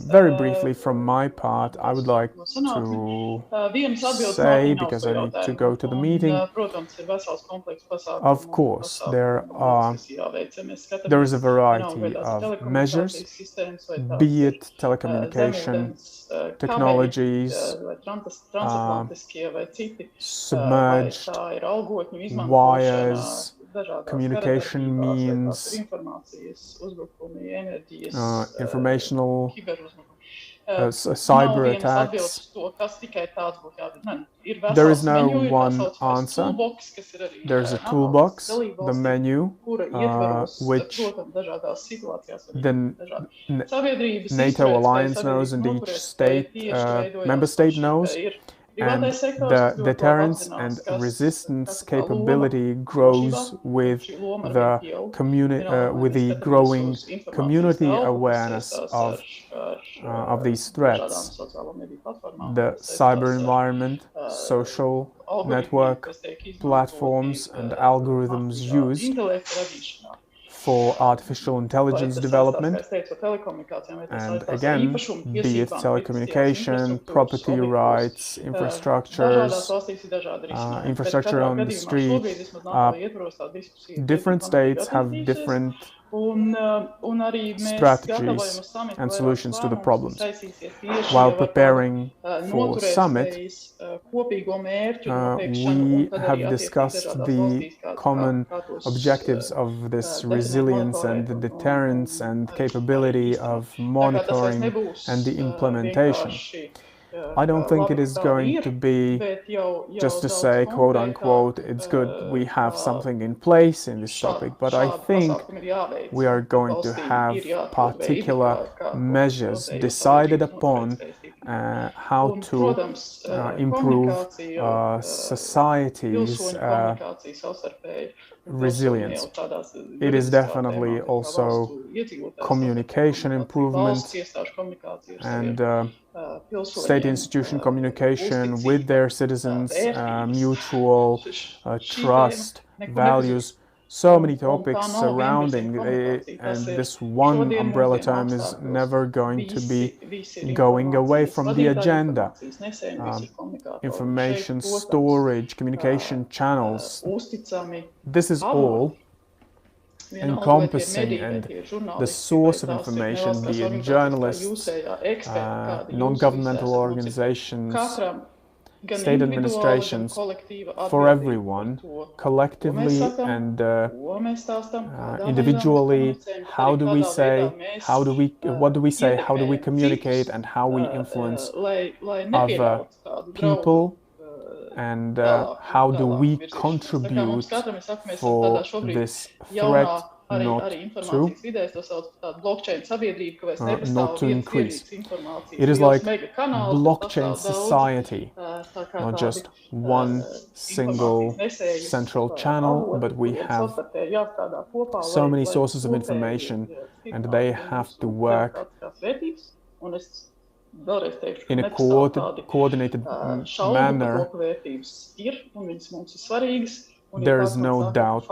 Very briefly from my part, I would like to say, because I need to go to the meeting, of course, there is a variety of measures, be it telecommunication technologies, submerged wires, communication means, informational cyber attacks. There is no one answer. There's a toolbox, the menu, which the NATO alliance knows and each state, member state knows. And the deterrence and resistance capability grows with the growing community awareness of these threats. The cyber environment, social network platforms, and algorithms used for artificial intelligence development, and again, be it telecommunication, property rights, infrastructure on the street. Different states have different strategies and solutions to the problems. While preparing for summit, we have discussed the common objectives of this resilience and the deterrence and capability of monitoring and the implementation. I don't think it is going to be just to say, quote unquote, it's good we have something in place in this topic, but I think we are going to have particular measures decided upon how to improve society's resilience. It is definitely also communication improvement and state institution communication with their citizens, mutual trust, values, so many topics surrounding and this one umbrella term is never going to be going away from the agenda. Information storage, communication channels, this is all encompassing and the source of information, be it journalists, non-governmental organizations, state administrations, for everyone, collectively and individually. How do we say? What do we say? How do we communicate? And how we influence other people? And how do we contribute for this threat not to increase? It is like blockchain society, not just one single central channel, but we have so many sources of information, and they have to work in a coordinated manner. There is no doubt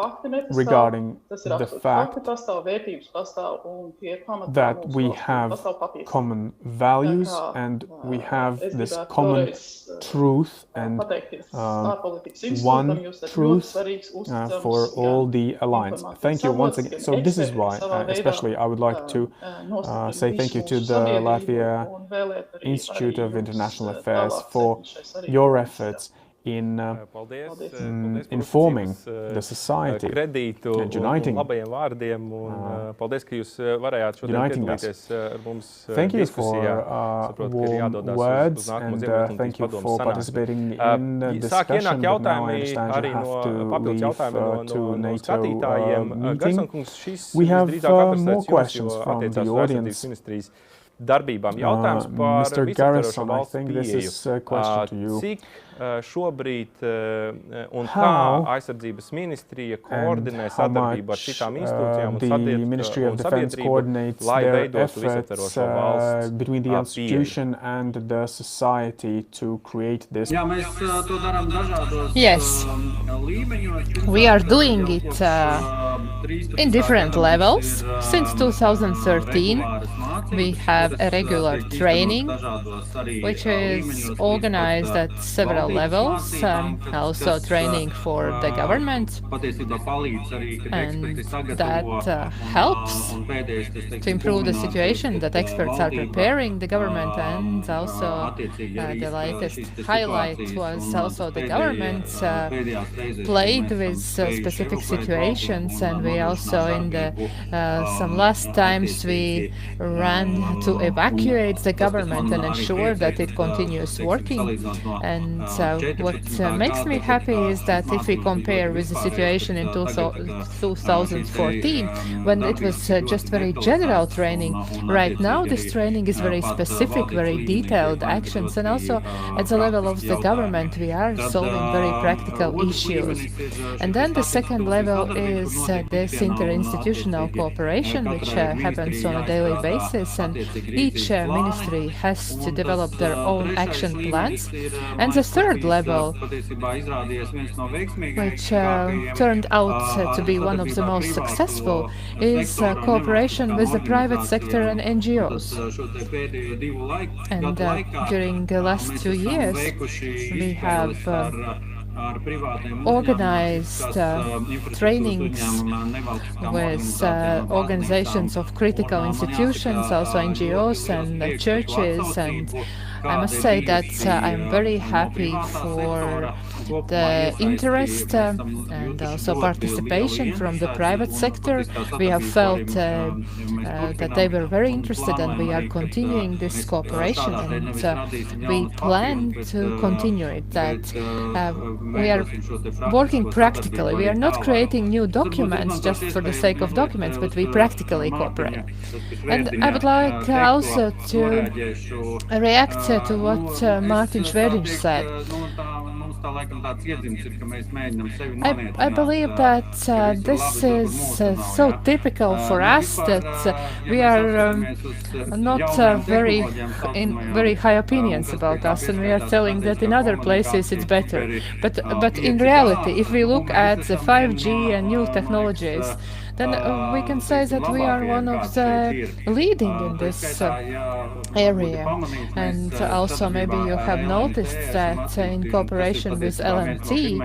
regarding the fact that we have common values and we have this common truth and one truth for all the alliance. Thank you once again. So this is why, especially, I would like to say thank you to the Latvia Institute of International Affairs for your efforts in informing the society and uniting us. Thank you for warm words and thank you for participating in the discussion. But now I understand you have to leave to NATO meeting. We have more questions from the audience. Mr. Garrison, I think this is a question to you. Šobrīd un kā aizsardzības ministrija koordinē sadarbību ar citām institūcijām un sabiedrību, lai veidotu visaptverošo valsts between the institution and the society to create this? Yes, we are doing it in different levels. Since 2013, we have a regular training, which is organized at several levels, also training for the government, and that helps to improve the situation that experts are preparing the government. And also the latest highlight was also the government played with specific situations, and we also in the some last times we ran to evacuate the government and ensure that it continues working. And what makes me happy is that if we compare with the situation in 2014, when it was just very general training, right now this training is very specific, very detailed actions, and also at the level of the government we are solving very practical issues. And then the second level is this interinstitutional cooperation, which happens on a daily basis, and each ministry has to develop their own action plans. And the third level, which turned out to be one of the most successful, is cooperation with the private sector and NGOs. And during the last 2 years, we have organized trainings with organizations of critical institutions, also NGOs and churches, and I must say that I'm very happy for the interest and also participation from the private sector. We have felt that they were very interested, and we are continuing this cooperation, and we plan to continue it. That we are working practically. We are not creating new documents just for the sake of documents, but we practically cooperate. And I would like also to react to what Martin Švediņš said. I believe that this is so typical for us that we are not very high opinions about us, and we are telling that in other places it's better. But in reality, if we look at the 5G and new technologies, then we can say that we are one of the leading in this area. And also maybe you have noticed that in cooperation with LNT,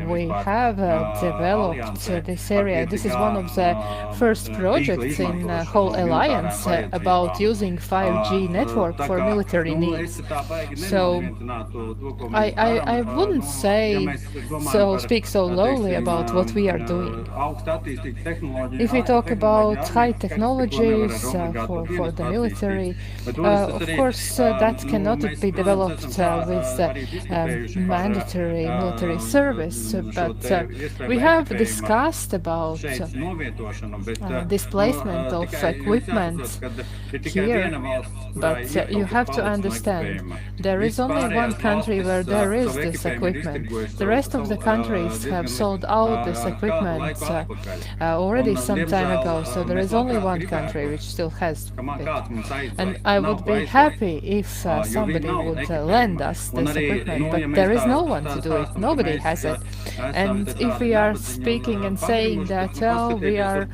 we have developed this area. This is one of the first projects in the whole alliance about using 5G network for military needs. So I wouldn't speak so lowly about what we are doing. If we talk about high technologies for the military, of course that cannot be developed with mandatory military service, but we have discussed about displacement of equipment here, but you have to understand there is only one country where there is this equipment. The rest of the countries have sold out this equipment already some time ago, so there is only one country which still has it. And I would be happy if somebody would lend us this equipment, but there is no one to do it. Nobody has it. And if we are speaking and saying that, well, we are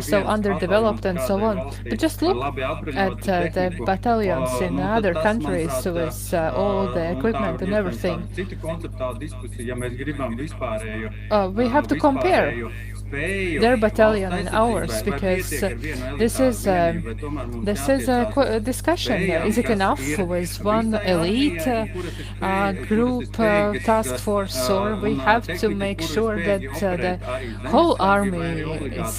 so underdeveloped and so on, but just look at the battalions in other countries with all the equipment and everything. We have to compare their battalion and ours, because this is a discussion. Is it enough with one elite group task force, or we have to make sure that the whole army is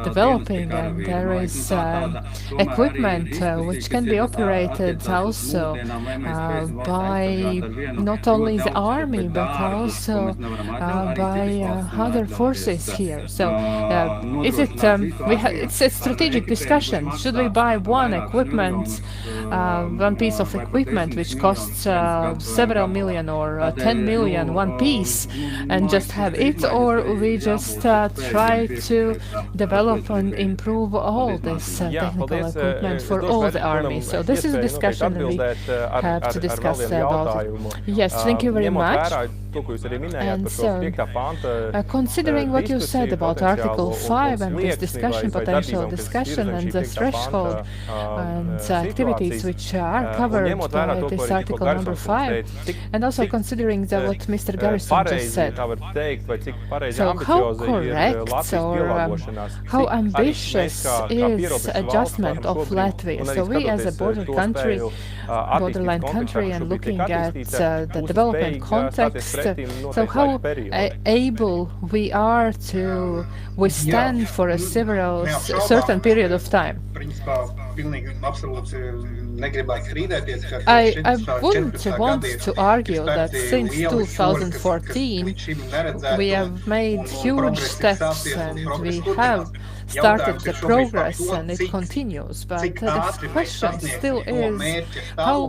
developing and there is equipment which can be operated also by not only the army but also by other forces here. So, is it? It's a strategic discussion. Should we buy one piece of equipment which costs several million or 10 million, one piece, and just have it, or we just try to develop and improve all this technical equipment for all the army? So this is a discussion that we have to discuss about it. Yes, thank you very much. And so, considering what you said about Article 5 and this discussion, potential discussion, and the threshold and activities which are covered by this Article number 5, and also considering what Mr. Garrison just said. So how correct or how ambitious is adjustment of Latvia? So we as a borderline country, and looking at the development context, so how able we are to withstand for a certain period of time. I wouldn't want to argue that since 2014 we have made huge steps and we have started the progress and it continues, but the question still is how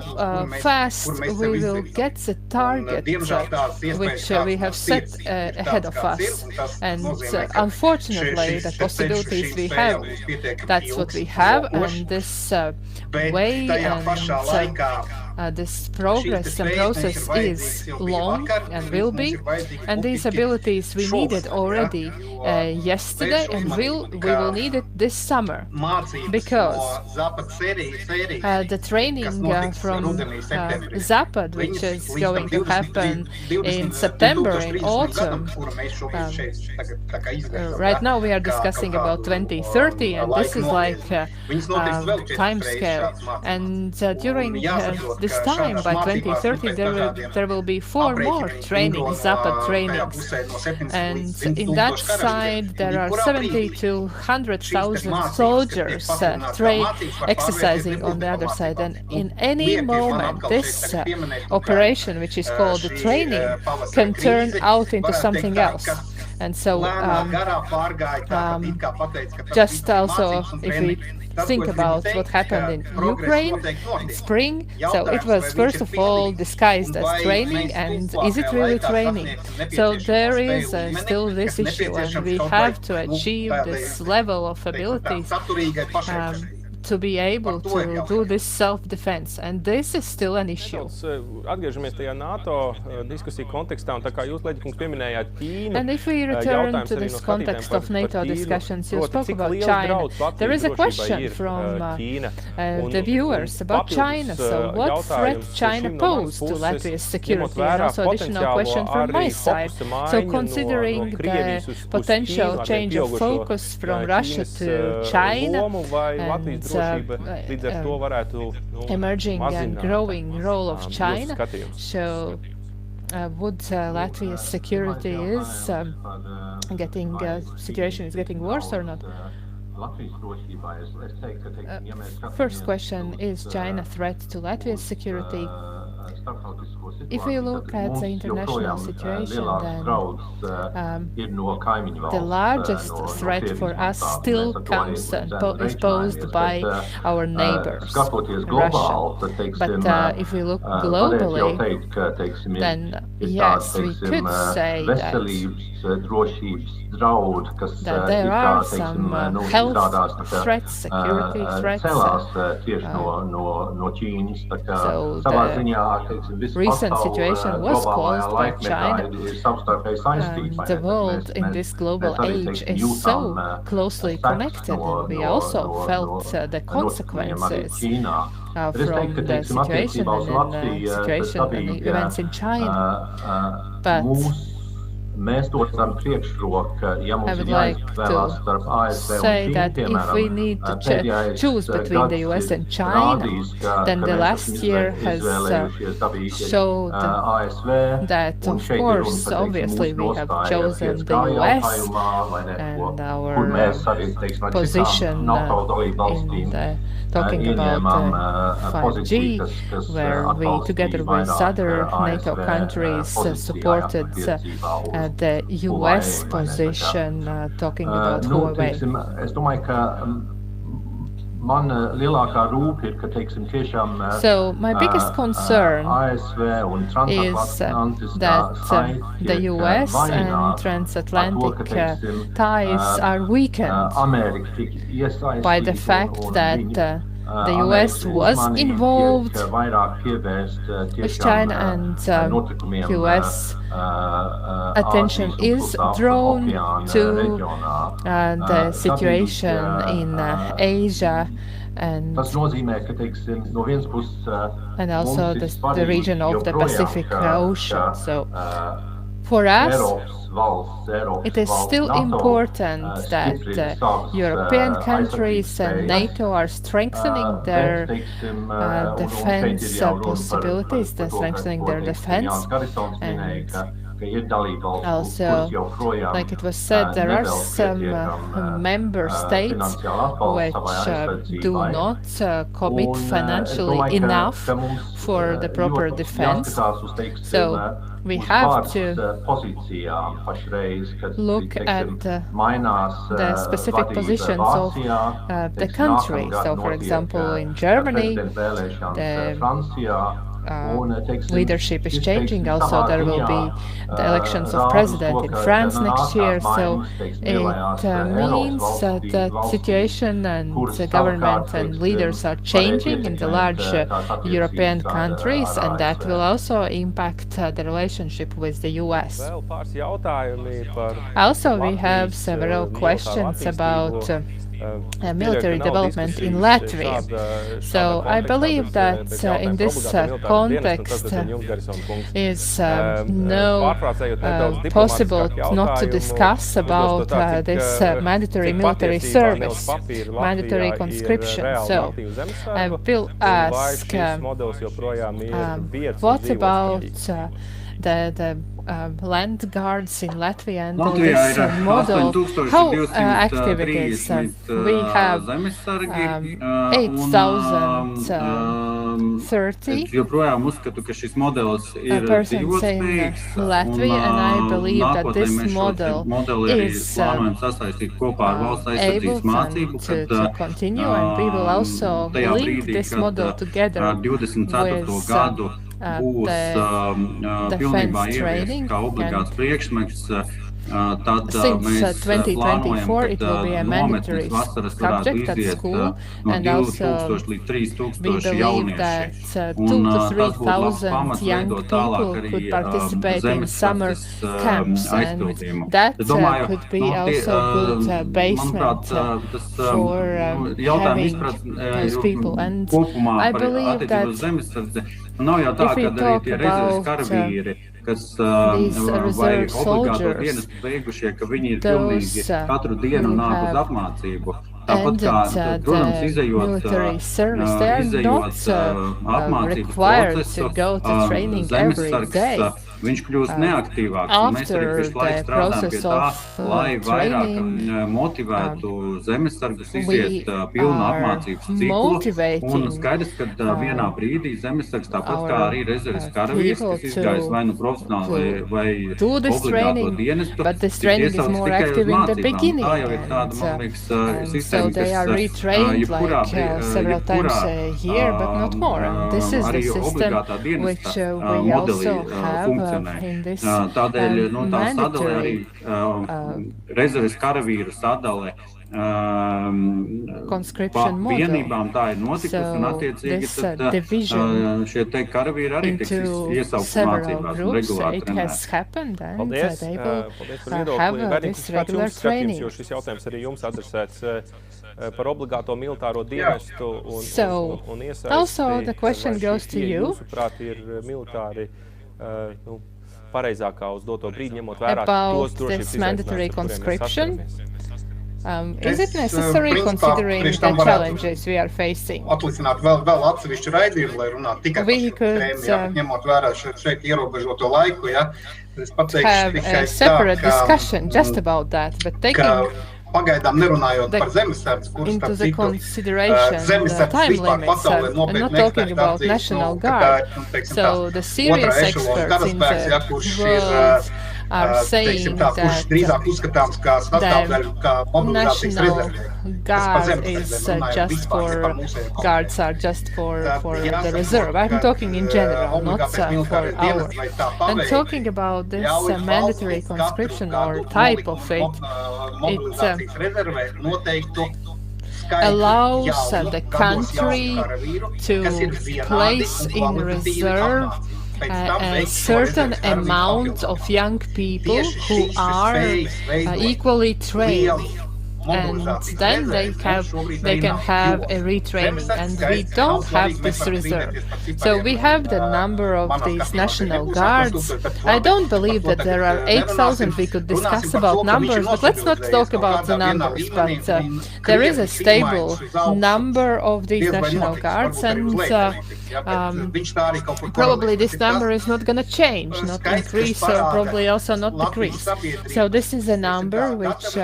fast we will get the target which we have set ahead of us, and unfortunately the possibilities we have, that's what we have, and this way and this progress and process is long and will be, and these abilities we needed already yesterday, and we will need it this summer, because the training from Zapad, which is going to happen in September, in autumn, right now we are discussing about 2030, and this is like time scale, and during this time, by 2030, there will be 4 more trainings, Zapad trainings, and in that side there are 70 to 100,000 soldiers exercising on the other side, and in any moment this operation, which is called the training, can turn out into something else. And so just also if we think about what happened in Ukraine in spring, so it was first of all disguised as training, and is it really training? So there is still this issue, and we have to achieve this level of abilities to be able to do this self-defense, and this is still an issue. Atgriežamies tajā NATO diskusiju kontekstā, un tā kā jūs, Leģikungs, pieminējāt Ķīnu. And if we return to this context of NATO discussions, you spoke about China. There is a question from the viewers about China. So what threat China pose to Latvia's security? And also additional question from my side. So considering the potential change of focus from Russia to China and emerging and growing role of China, so would Latvia's security is situation is getting worse or not? First question, is China a threat to Latvia's security? If we look at the international situation, then the largest threat for us still comes is posed by our neighbors, Russia. But if we look globally, then yes, we could say that there are some health threats, security threats. So the recent situation was caused by China. The world in this global age is so closely connected, and we also felt the consequences from the situation and the events in China. But I would like to say that if we need to choose between the US and China, then the last year has showed that, of course, obviously we have chosen the US and our position in talking about 5G, where we, together with other NATO countries, supported the US position, talking about Huawei. So my biggest concern is that the US and transatlantic ties are weakened by the fact that the US was involved with China, and US attention is drawn to the situation in Asia and also the region of the Pacific Ocean. So for us, it is still important that European countries and NATO are strengthening their defense possibilities, strengthening their defense. And also, like it was said, there are some member states which do not commit financially enough for the proper defense. So we have to look at the specific positions of the country. So, for example, in Germany, the leadership is changing. Also, there will be the elections of president in France next year. So it means that the situation and the government and leaders are changing in the large European countries, and that will also impact the relationship with the US. Also, we have several questions about military development in Latvia. So I believe that in this context is no possible not to discuss about this mandatory military service, mandatory conscription. So I will ask, what about the land guards in Latvia and this model, how active it is? We have 8,030 persons in Latvia, and I believe that this model is able to continue, and we will also link this model together with the defense training, and tad Since mēs 2024, plānojam, it ka will be a mandatory nometnes vasaras varētu subject at iziet school, no and also 2000 līdz we 3000 believe jaunieši. that Un 2 to tas būtu labs 3,000 pamats young veidot tālāk people arī could participate in summer zemesardzes camps, and aizpildījumu. that Es domāju, could be tie, also good basement manuprāt, tas for jautājums having izpratne those people. And kopumā I par believe attiecībā that uz zemesardzi. Nav jau tā, if we ka arī talk tie rezerves about karavīri, kas these vai reserve obligāto soldiers, dienestu beigušie, ka viņi ir those pilnīgi katru dienu who nāk uz have apmācību. Tāpat ended kā, protams, the izejot military service, they are not apmācības required procesu, to go to training every day. Viņš kļūst neaktīvāks, un mēs arī visu laiku strādājam pie tā, lai vairāk motivētu zemesargus iziet pilnu apmācības ciklu, un skaidrs, ka vienā brīdī zemesargs, tāpat kā arī rezerves karavīrs, kas izgājis vai nu profesionāli vai obligāto dienestu, ir iesaucis tikai uz mācībām. Tā jau ir tāda, man liekas, sistēma, kas arī obligātā dienesta modelī funkcionē. Tādēļ tā sadale arī rezerves karavīru sadale vienībām tā ir notikusi, un attiecīgi tad šie te karavīri arī tiks iesaukti mācībās un regulāri trenēti. Paldies par viedokli. Bērniņš, kāds jums skatījums, jo šis jautājums arī jums adresēts par obligāto militāro dienestu un iesaisti. Also the question goes to you. Jūsuprāt, ir militāri pareizākā uz doto brīdi, ņemot vērā about this mandatory conscription. Is it necessary considering the challenges we are facing? Atlicināt vēl atsevišķu raidījumu, lai runātu tikai par šo tēmu, ņemot vērā šeit ierobežoto laiku, ja. Es pateikšu tikai a separate discussion just about that, but taking pagaidām nerunājot par zemesardzi, kurš into the consideration the time limits and not talking about national guard. So the serious experts in the world are saying that the national guard is just for guards are just for the reserve. I'm talking in general, not for our. And talking about this mandatory conscription or type of it, allows the country to place in reserve a certain amount of young people who are equally trained, and then they can have a retraining, and we don't have this reserve. So we have the number of these national guards. I don't believe that there are 8,000. We could discuss about numbers, but let's not talk about the numbers. But there is a stable number of these national guards, and probably this number is not going to change, not increase, or probably also not decrease. So this is a number which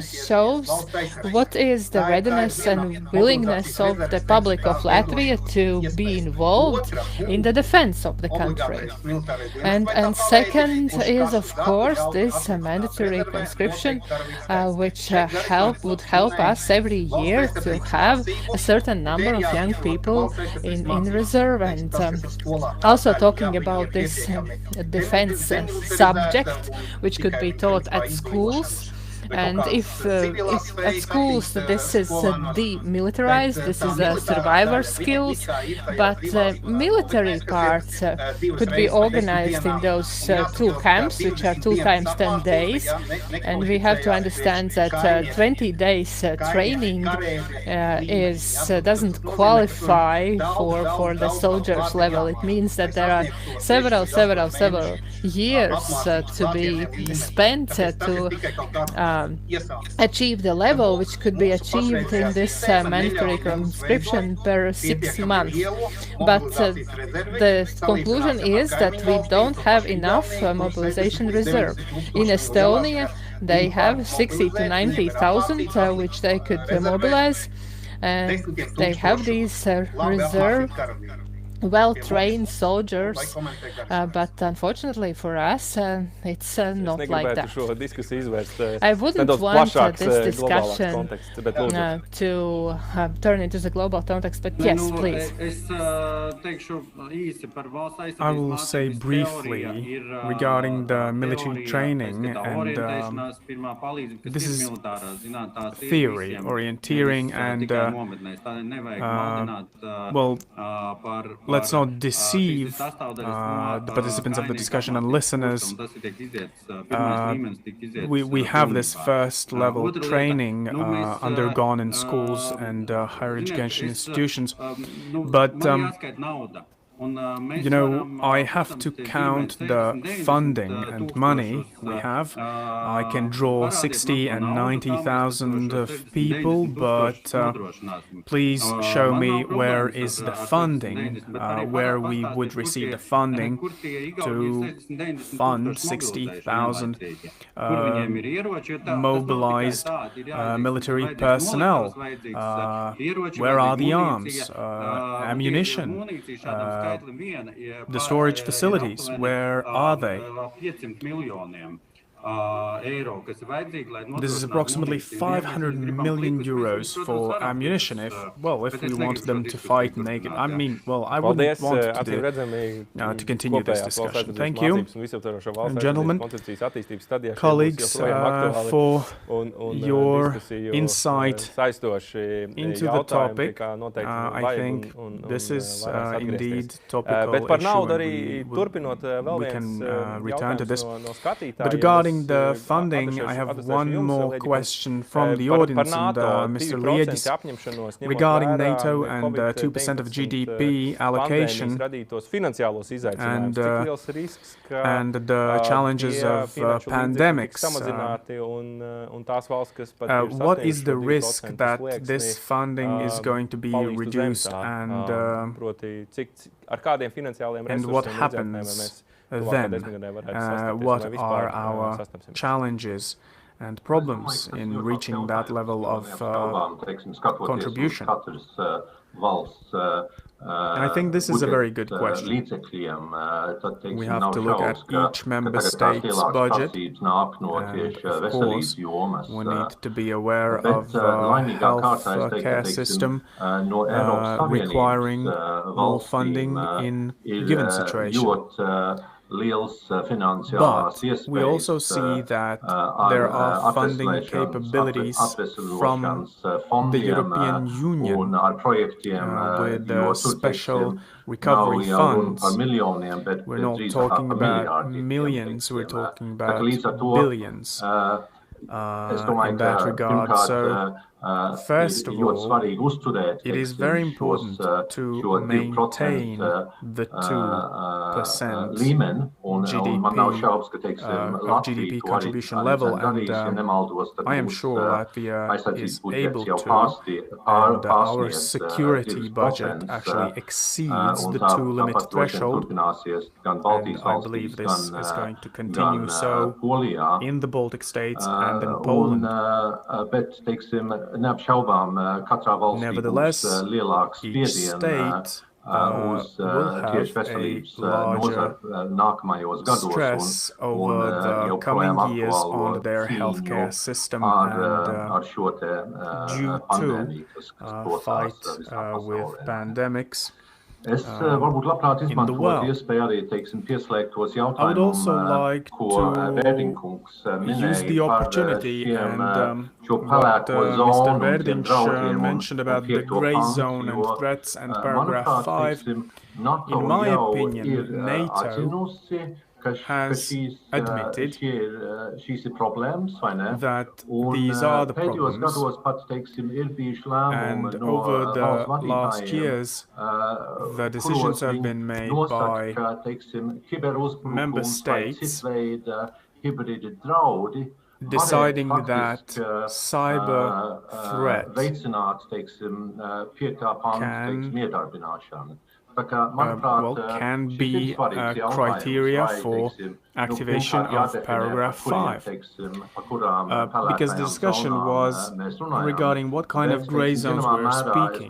shows what is the readiness and willingness of the public of Latvia to be involved in the defense of the country. And second is, of course, this mandatory conscription, which would help us every year to have a certain number of young people in reserve, and also talking about this defense subject, which could be taught at schools. And if at schools this is demilitarized, this is survivor skills, but military parts could be organized in those 2 camps, which are 2 times 10 days, and we have to understand that 20 days training doesn't qualify for the soldiers level. It means that there are several years to be spent to achieve the level which could be achieved in this mandatory conscription per 6 months. But the conclusion is that we don't have enough mobilization reserve. In Estonia, they have 60 to 90,000 which they could mobilize, and they have these reserve well-trained soldiers, but unfortunately for us, it's not like that. I wouldn't want this discussion to turn into the global context, but yes, please. I will say briefly regarding the military training, and this is theory, orienteering, and well, let's not deceive the participants of the discussion and listeners. We have this first level training undergone in schools and higher education institutions, but you know, I have to count the funding and money we have. I can draw 60 and 90,000 of people, but please show me where is the funding, where we would receive the funding to fund 60,000 mobilized military personnel. Where are the arms, ammunition? The storage facilities, where are they? This is approximately 500 million euros for ammunition. If we want them to fight naked, I mean, well, I wouldn't want to continue this discussion. Thank you, gentlemen, colleagues, for your insight into the topic. I think this is indeed topical issue, and we can return to this. But regarding the funding, I have one more question from the audience, and Mr. Liedis, regarding NATO and 2% of GDP allocation and the challenges of pandemics. What is the risk that this funding is going to be reduced, and what happens then? What are our challenges and problems in reaching that level of contribution? And I think this is a very good question. We have to look at each member state's budget, and of course we need to be aware of the health care system requiring more funding in given situations. But we also see that there are funding capabilities from the European Union with special recovery funds. We're not talking about millions, we're talking about billions in that regard. So first of all, it is very important to maintain the 2% GDP contribution level, and I am sure Latvia is able to, and our security budget actually exceeds the 2-limit threshold, and I believe this is going to continue so in the Baltic states and in Poland. Nevertheless, each state will have a larger stress over the coming years on their healthcare system, and due to fight with pandemics in the world. I would also like to use the opportunity and what Mr. Verdinch mentioned about the grey zone and threats and paragraph 5. In my opinion, NATO has admitted that these are the problems, and over the last years the decisions have been made by member states deciding that cyber threat can be a criteria for activation of paragraph 5. Because the discussion was regarding what kind of grey zones we're speaking.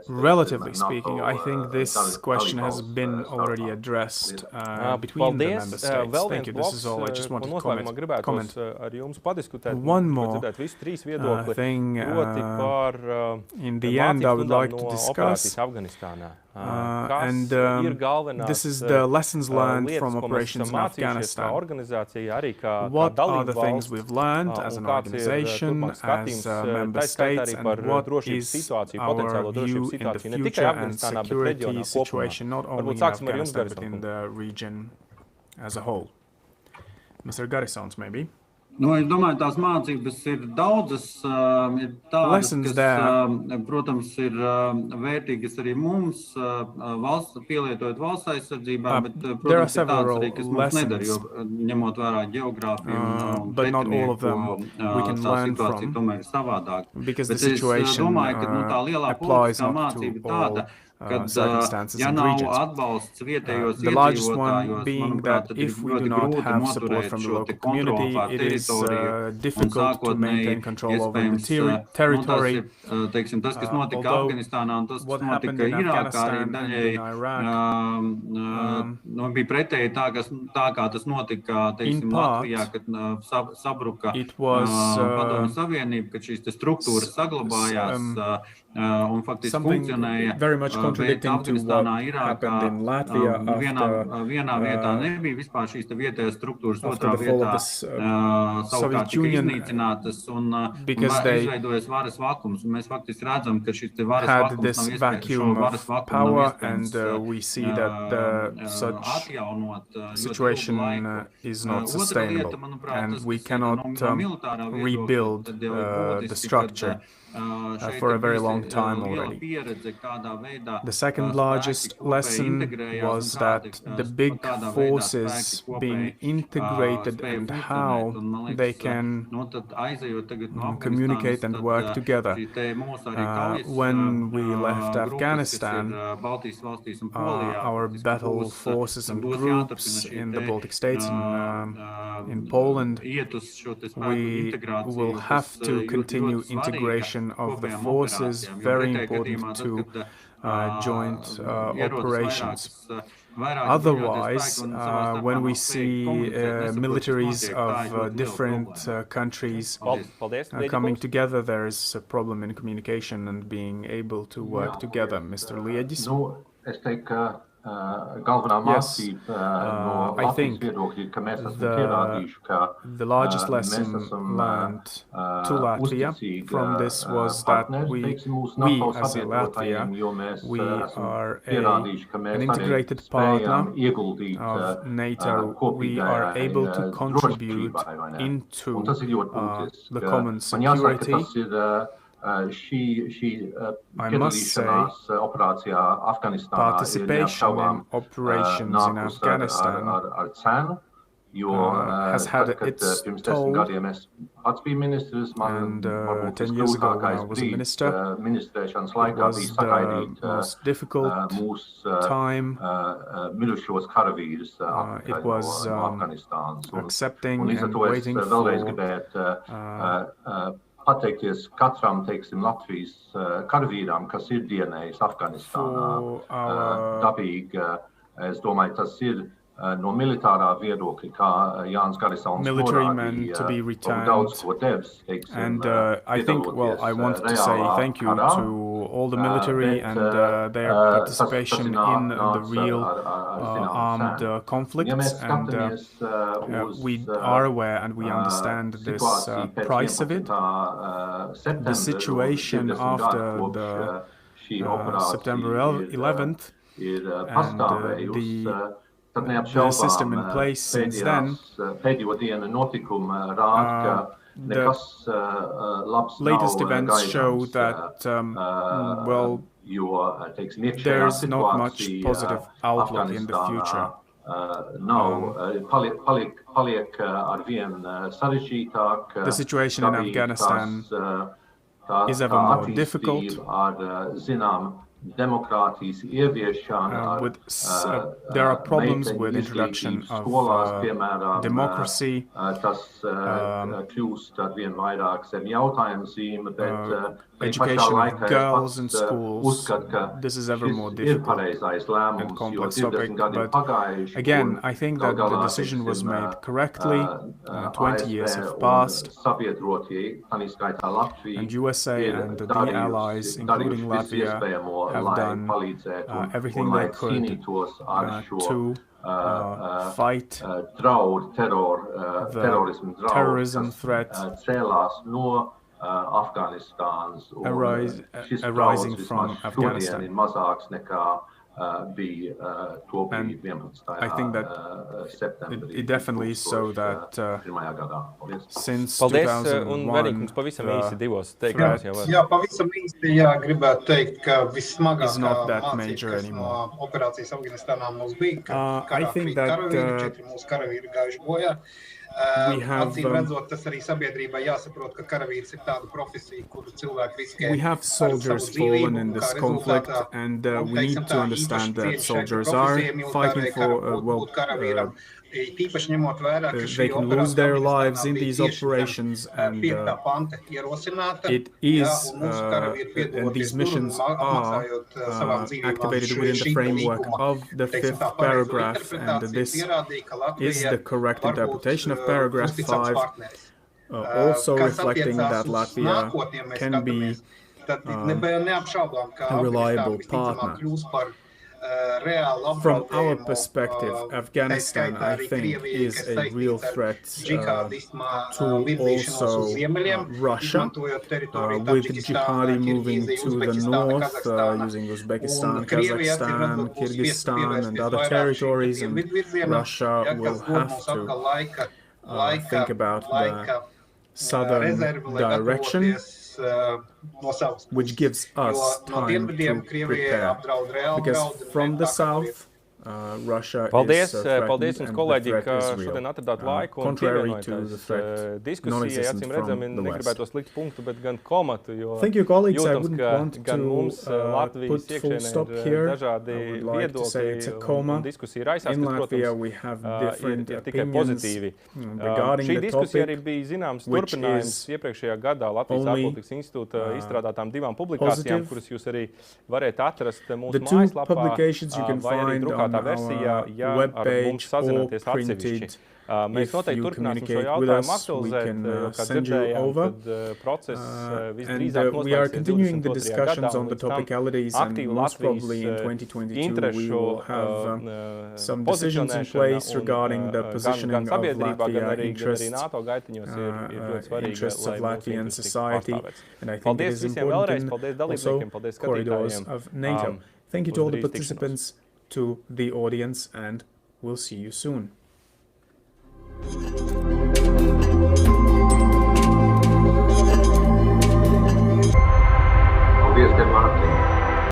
Relatively speaking, I think this question has been already addressed between the member states. Thank you. This is all. I just wanted to comment. One more thing. In the end, I would like to discuss, and this is the lessons learned from operations in Afghanistan. What are the things we've learned as an organization, as member states, and what is our view in the future and security situation, not only in Afghanistan, but in the region as a whole? Mr. Garrisons, maybe? Es domāju, tās mācības ir daudzas, ir tādas, kas, protams, ir vērtīgas arī mums, pielietojot valsts aizsardzībā, bet, protams, ir tādas arī, kas mums nedara, jo ņemot vērā geogrāfiju un pretinieku, tā situācija tomēr ir savādāk. Bet es domāju, ka tā lielā politiskā mācība ir tāda, kad, ja nav atbalsts vietējos iedzīvotājos, manuprāt, tad ir ļoti grūti noturēt šo te kontroli pār teritoriju un sākotnēji, iespējams, tas ir, teiksim, tas, kas notika Afganistānā un tas, kas notika Irākā, arī daļēji bija pretēji tā, kā tas notika, teiksim, Latvijā, kad sabruka Padomju Savienība, kad šīs te struktūras saglabājās un faktiski funkcionēja, bet Afganistānā, Irākā vienā vietā nebija vispār šīs te vietējās struktūras, otrā vietā savukārt tika iznīcinātas un izveidojas varas vakums. Un mēs faktiski redzam, ka šis te varas vakums nav iespējams, šo varas vakumu nav iespējams atjaunot ļoti laiku. Otra lieta, manuprāt, tas ir militārā viedokļa, tad jau ir būtiski, for a very long time already. The second largest lesson was that the big forces being integrated and how they can communicate and work together. When we left Afghanistan, our battle forces and groups in the Baltic states and in Poland, we will have to continue integration of the forces, very important to joint operations. Otherwise, when we see militaries of different countries coming together, there is a problem in communication and being able to work together. Mr. Liedis? Yes, I think the largest lesson learned to Latvia from this was that we as a Latvia, we are an integrated partner of NATO. We are able to contribute into the common security. I must say, participation in operations in Afghanistan has had its toll, and 10 years ago when I was a minister, it was the most difficult time. It was accepting and waiting for pateikties katram, teiksim, Latvijas karavīram, kas ir dienējis Afganistānā. Dabīgi, es domāju, tas ir no militārā viedokļa, kā Jānis Garrisons norādīja, daudz ko devis, teiksim, and I think, well, I wanted to say thank you to all the military and their participation in the real armed conflicts, and we are aware and we understand this price of it. The situation after the September 11th and the system in place since then, the latest events show that, well, there's not much positive outlook in the future. The situation in Afghanistan is ever more difficult. demokrātijas ieviešana, there are problems with introduction of democracy. Tas kļūst arvien vairāk zem jautājuma zīme, bet education of girls in schools. This is ever more difficult and complex topic. But again, I think that the decision was made correctly. 20 years have passed, and USA and the allies, including Latvia, have done everything they could to fight the terrorism threat arising from Afghanistan. I think that it definitely is so that since 2001 is not that major anymore. I think that we have soldiers fallen in this conflict, and we need to understand that soldiers are fighting for, they can lose their lives in these operations, and it is, and these missions are activated within the framework of the 5th paragraph, and this is the correct interpretation of paragraph 5, also reflecting that Latvia can be a reliable partner. From our perspective, Afghanistan, I think, is a real threat to also Russia, with jihadi moving to the north, using Uzbekistan, Kazakhstan, Kyrgyzstan, and other territories, and Russia will have to think about the southern direction, which gives us time to prepare, because from the south Russia is threatened, and the threat is real, contrary to the threat non-existent from the West. Thank you, colleagues. I wouldn't want to put full stop here. I would like to say it's a coma. In Latvia we have different opinions regarding the topic, which is only positive. The two publications you can find on our webpage or printed. If you communicate with us, we can send you over. And we are continuing the discussions on the topicalities, and most probably in 2022 we will have some decisions in place regarding the positioning of Latvia interests of Latvian society, and I think it is important in also corridors of NATO. Thank you to all the participants, to the audience, and we'll see you soon.